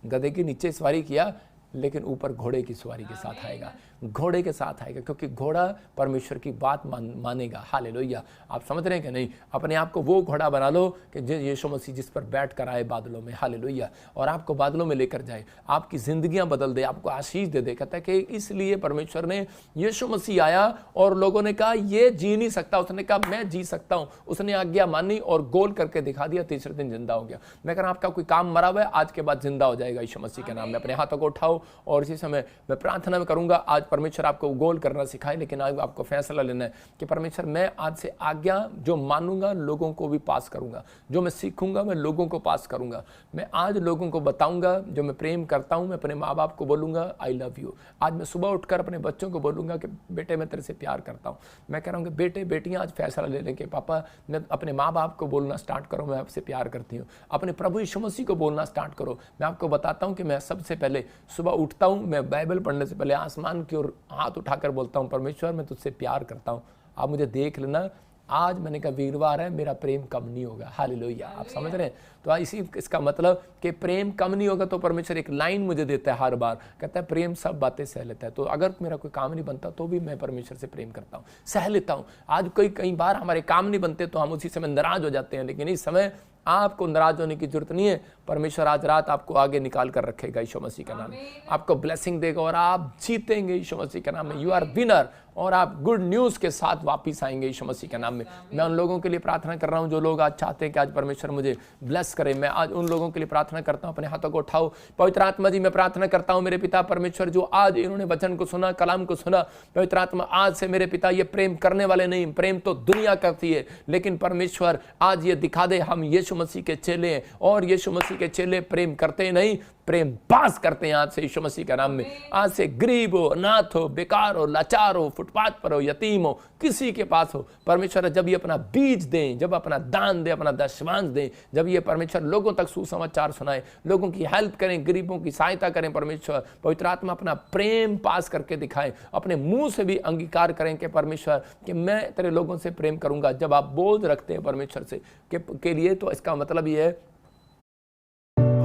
गधे के नीचे सवारी किया, लेकिन ऊपर घोड़े की सवारी के साथ आएगा, घोड़े के साथ आएगा, क्योंकि घोड़ा परमेश्वर की बात मानेगा। हालेलुया। आप समझ रहे हैं कि नहीं? अपने आप को वो घोड़ा बना लो कि यीशु मसीह जिस पर बैठ कर आए बादलों में, हालेलुया, और आपको बादलों में लेकर जाए, आपकी जिंदगियां बदल दे, आपको आशीष दे दे। कहता है कि इसलिए परमेश्वर ने, यीशु मसीह आया और लोगों ने कहा ये जी नहीं सकता, उसने कहा मैं जी सकता हूं, उसने आज्ञा मानी और गोल करके दिखा दिया, तीसरे दिन जिंदा हो गया। मैं कह रहा हूं आपका कोई काम मरा हुआ है, आज के बाद जिंदा हो जाएगा यीशु मसीह के नाम में। अपने हाथों को उठाओ और इसी समय मैं प्रार्थना में करूंगा, आज परमेश्वर आपको गोल करना सिखाए, लेकिन आज आपको फैसला लेना है कि परमेश्वर मैं आज से आज्ञा जो मानूंगा लोगों को भी पास करूंगा, जो मैं सीखूंगा मैं लोगों को पास करूंगा। मैं आज लोगों को बताऊंगा जो मैं प्रेम करता हूं, मैं अपने माँ बाप को बोलूंगा आई लव यू। आज मैं सुबह उठकर अपने बच्चों को बोलूंगा कि बेटे मैं तेरे से प्यार करता हूं। मैं कह रहा हूं कि बेटे बेटियां आज फैसला ले लें कि पापा मैं अपने माँ बाप को बोलना स्टार्ट करो मैं आपसे प्यार करती हूँ। अपने प्रभु यीशु मसीह को बोलना स्टार्ट करो। मैं आपको बताता हूँ कि मैं सबसे पहले सुबह उठता हूँ, मैं बाइबल पढ़ने से पहले आसमान की ओर हाथ उठाकर बोलता हूँ परमेश्वर मैं तुझसे प्यार करता हूँ, आप मुझे देख लेना। आज मैंने कहा वीरवार है, मेरा प्रेम कम नहीं होगा। हालेलुया। आप समझ रहे हैं? तो इसका मतलब कि प्रेम कम नहीं होगा तो परमेश्वर एक लाइन मुझे देता है हर बार, कहता है प्रेम सब बातें सह लेता है। तो अगर मेरा कोई काम नहीं बनता तो भी मैं परमेश्वर से प्रेम करता हूँ, सह लेता हूँ। आज कई बार हमारे काम नहीं बनते तो हम उसी समय नाराज हो जाते हैं, लेकिन इस समय आपको नाराज होने की जरूरत नहीं है। परमेश्वर आज रात आपको आगे निकाल कर रखेगा यीशु मसीह का नाम में, आपको ब्लेसिंग देगा और आप जीतेंगे यीशु मसीह के नाम में। यू आर विनर और आप गुड न्यूज के साथ वापिस आएंगे यीशु मसीह के नाम में। मैं उन लोगों के लिए प्रार्थना कर रहा हूं जो लोग आज चाहते हैं कि आज परमेश्वर मुझे ब्लेस करे। मैं आज उन लोगों के लिए प्रार्थना करता हूं, अपने हाथों को उठाओ। पवित्र आत्मा जी मैं प्रार्थना करता हूं मेरे पिता परमेश्वर जो आज इन्होंने वचन को सुना, कलाम को सुना, पवित्र आत्मा आज से मेरे पिता ये प्रेम करने वाले नहीं, प्रेम तो दुनिया करती है, लेकिन परमेश्वर आज ये दिखा दे हम यीशु मसीह के चेले हैं और यीशु मसीह के चेले प्रेम करते नहीं, प्रेम पास करते हैं आज से यीशु मसीह का नाम में। आज से गरीब हो, अनाथ हो, बेकार हो, लाचार हो, फुटपाथ पर हो, यतीम हो, किसी के पास हो, परमेश्वर जब ये अपना बीज दें, जब अपना दान दें, अपना दशमांश दें, जब ये परमेश्वर लोगों तक सुसमाचार सुनाए, लोगों की हेल्प करें, गरीबों की सहायता करें, परमेश्वर पवित्र आत्मा अपना प्रेम पास करके दिखाएं, अपने मुंह से भी अंगीकार करें कि परमेश्वर कि मैं तेरे लोगों से प्रेम करूंगा। जब आप बोझ रखते हैं परमेश्वर से के लिए तो इसका मतलब ये है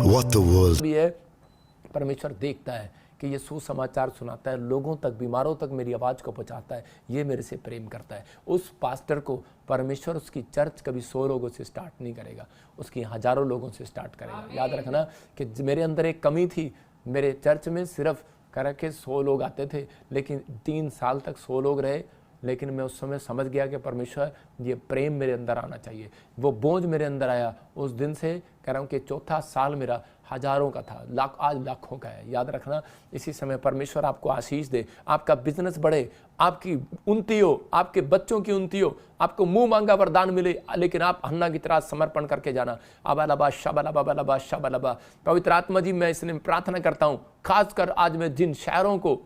What the world भी है परमेश्वर देखता है कि ये सुसमाचार सुनाता है, लोगों तक, बीमारों तक मेरी आवाज़ को पहुंचाता है, ये मेरे से प्रेम करता है। उस पास्टर को परमेश्वर उसकी चर्च कभी 100 लोगों से स्टार्ट नहीं करेगा, उसकी हज़ारों लोगों से स्टार्ट करेगा। याद रखना कि मेरे अंदर एक कमी थी, मेरे चर्च में सिर्फ कर के 100 लोग आते थे, लेकिन 3 साल तक 100 लोग रहे, लेकिन मैं उस समय समझ गया कि परमेश्वर ये प्रेम मेरे अंदर आना चाहिए। वो बोझ मेरे अंदर आया, उस दिन से कह रहा हूँ कि चौथा साल मेरा हजारों का था, आज लाखों का है। याद रखना इसी समय परमेश्वर आपको आशीष दे, आपका बिजनेस बढ़े, आपकी उन्नति हो, आपके बच्चों की उन्नति हो, आपको मुंह मांगा वरदान मिले, लेकिन आप हन्ना की तरह समर्पण करके जाना। अबालबा शबलबा शबलबा। पवित्र आत्मा जी मैं इसलिए प्रार्थना करता हूँ, खासकर आज मैं जिन शहरों को,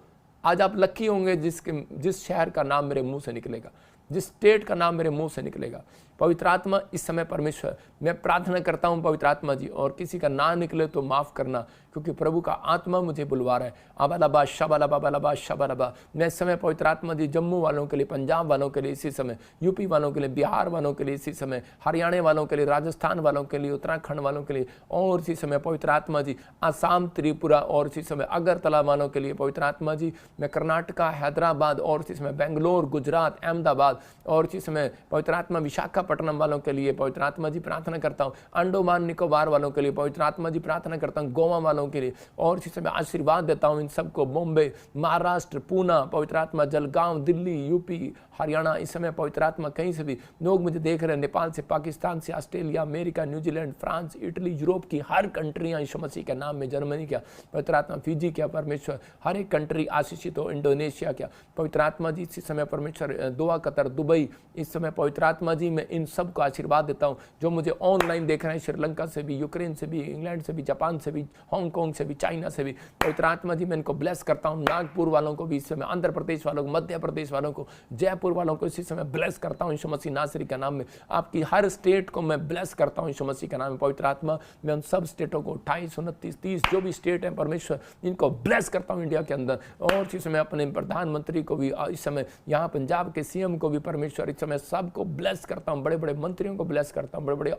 आज आप लकी होंगे जिस शहर का नाम मेरे मुंह से निकलेगा, जिस स्टेट का नाम मेरे मुंह से निकलेगा। पवित्र आत्मा इस समय परमेश्वर मैं प्रार्थना करता हूं पवित्र आत्मा जी, और किसी का ना निकले तो माफ करना, क्योंकि प्रभु का आत्मा मुझे बुलवा रहा है। अबालबा शबलबा शबलबा। मैं इस समय पवित्र आत्मा जी जम्मू वालों के लिए, पंजाब वालों के लिए इसी समय, यूपी वालों के लिए, बिहार वालों के लिए इसी समय, हरियाणा वालों के लिए, राजस्थान वालों के लिए, उत्तराखंड वालों के लिए, और इसी समय पवित्र आत्मा जी आसाम, त्रिपुरा, और इसी समय अगरतला वालों के लिए पवित्र आत्मा जी मैं कर्नाटका, हैदराबाद, और इसी समय बेंगलोर, गुजरात, अहमदाबाद, और इसी समय पवित्र आत्मा विशाखापट्टनम वालों के लिए पवित्र आत्मा जी प्रार्थना करता हूँ। अंडोमान निकोबार वालों के लिए पवित्र आत्मा जी प्रार्थना करता हूँ। गोवा वालों के लिए, और इसी समय आशीर्वाद देता हूँ इन सबको। बॉम्बे, महाराष्ट्र, पूना, पवित्र आत्मा जलगांव, दिल्ली, यूपी, हरियाणा, इस समय पवित्र आत्मा कहीं से भी लोग मुझे देख रहे हैं, नेपाल से, पाकिस्तान से, Australia, America, New Zealand, France, Italy, Europe की हर कंट्रियाँ यीशु मसीह के नाम में, जर्मनी क्या पवित्र आत्मा, फिजी क्या परमेश्वर, हर एक कंट्री आशीषित हो, इंडोनेशिया क्या पवित्र आत्मा जी इसी समय परमेश्वर, दोहा, कतर, दुबई, इस समय पवित्र आत्मा जी मैं इन सबको आशीर्वाद देता हूँ जो मुझे ऑनलाइन देख रहे हैं, श्रीलंका से भी, यूक्रेन से भी, इंग्लैंड से भी, जापान से भी, हांगकॉन्ग से भी, चाइना से भी। पवित्र आत्मा जी मैं इनको ब्लेस करता हूँ। नागपुर वालों को भी इस समय, आंध्र प्रदेश वालों को, मध्य प्रदेश वालों को, जयपुर वालों को इसी समय ब्लेस करता हूँ यीशु मसीह नासरी के नाम में। आपकी हर स्टेट को मैं ब्लेस करता हूँ यीशु मसीह के नाम में। पवित्र आत्मा मैं उन सब स्टेटों को 28, 29, 30 जो भी स्टेट हैं परमेश्वर इनको ब्लेस करता हूँ इंडिया के अंदर। और इसी समय अपने प्रधानमंत्री को भी, इस समय यहाँ पंजाब के CM को भी परमेश्वर इस समय सबको ब्लेस करता हूँ हूँ, बड़े बड़े मंत्रियों को ब्लेस करता हूँ, बड़े बड़े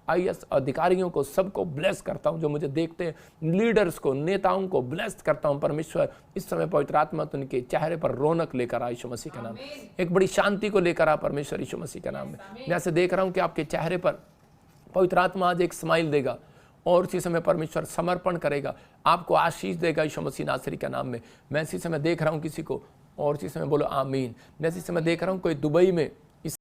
IAS अधिकारियों को, सबको ब्लेस करता हूँ जो मुझे देखते हैं, लीडर्स को, नेताओं को ब्लेस करता हूँ। परमेश्वर इस समय पवित्र आत्मा तो उनके चेहरे पर रौनक लेकर आ यीशु मसीह के नाम, एक बड़ी शांति को लेकर आ परमेश्वर यीशु मसीह के नाम में। मैं ऐसे देख रहा हूँ कि आपके चेहरे पर पवित्र आत्मा आज एक स्माइल देगा और उसी समय परमेश्वर समर्पण करेगा, आपको आशीष देगा यीशु मसीह नासरी के नाम में। मैं इसी समय देख रहा हूँ किसी को, और इसी समय बोलो आमीन। मैं इसी समय देख रहा हूँ कोई दुबई में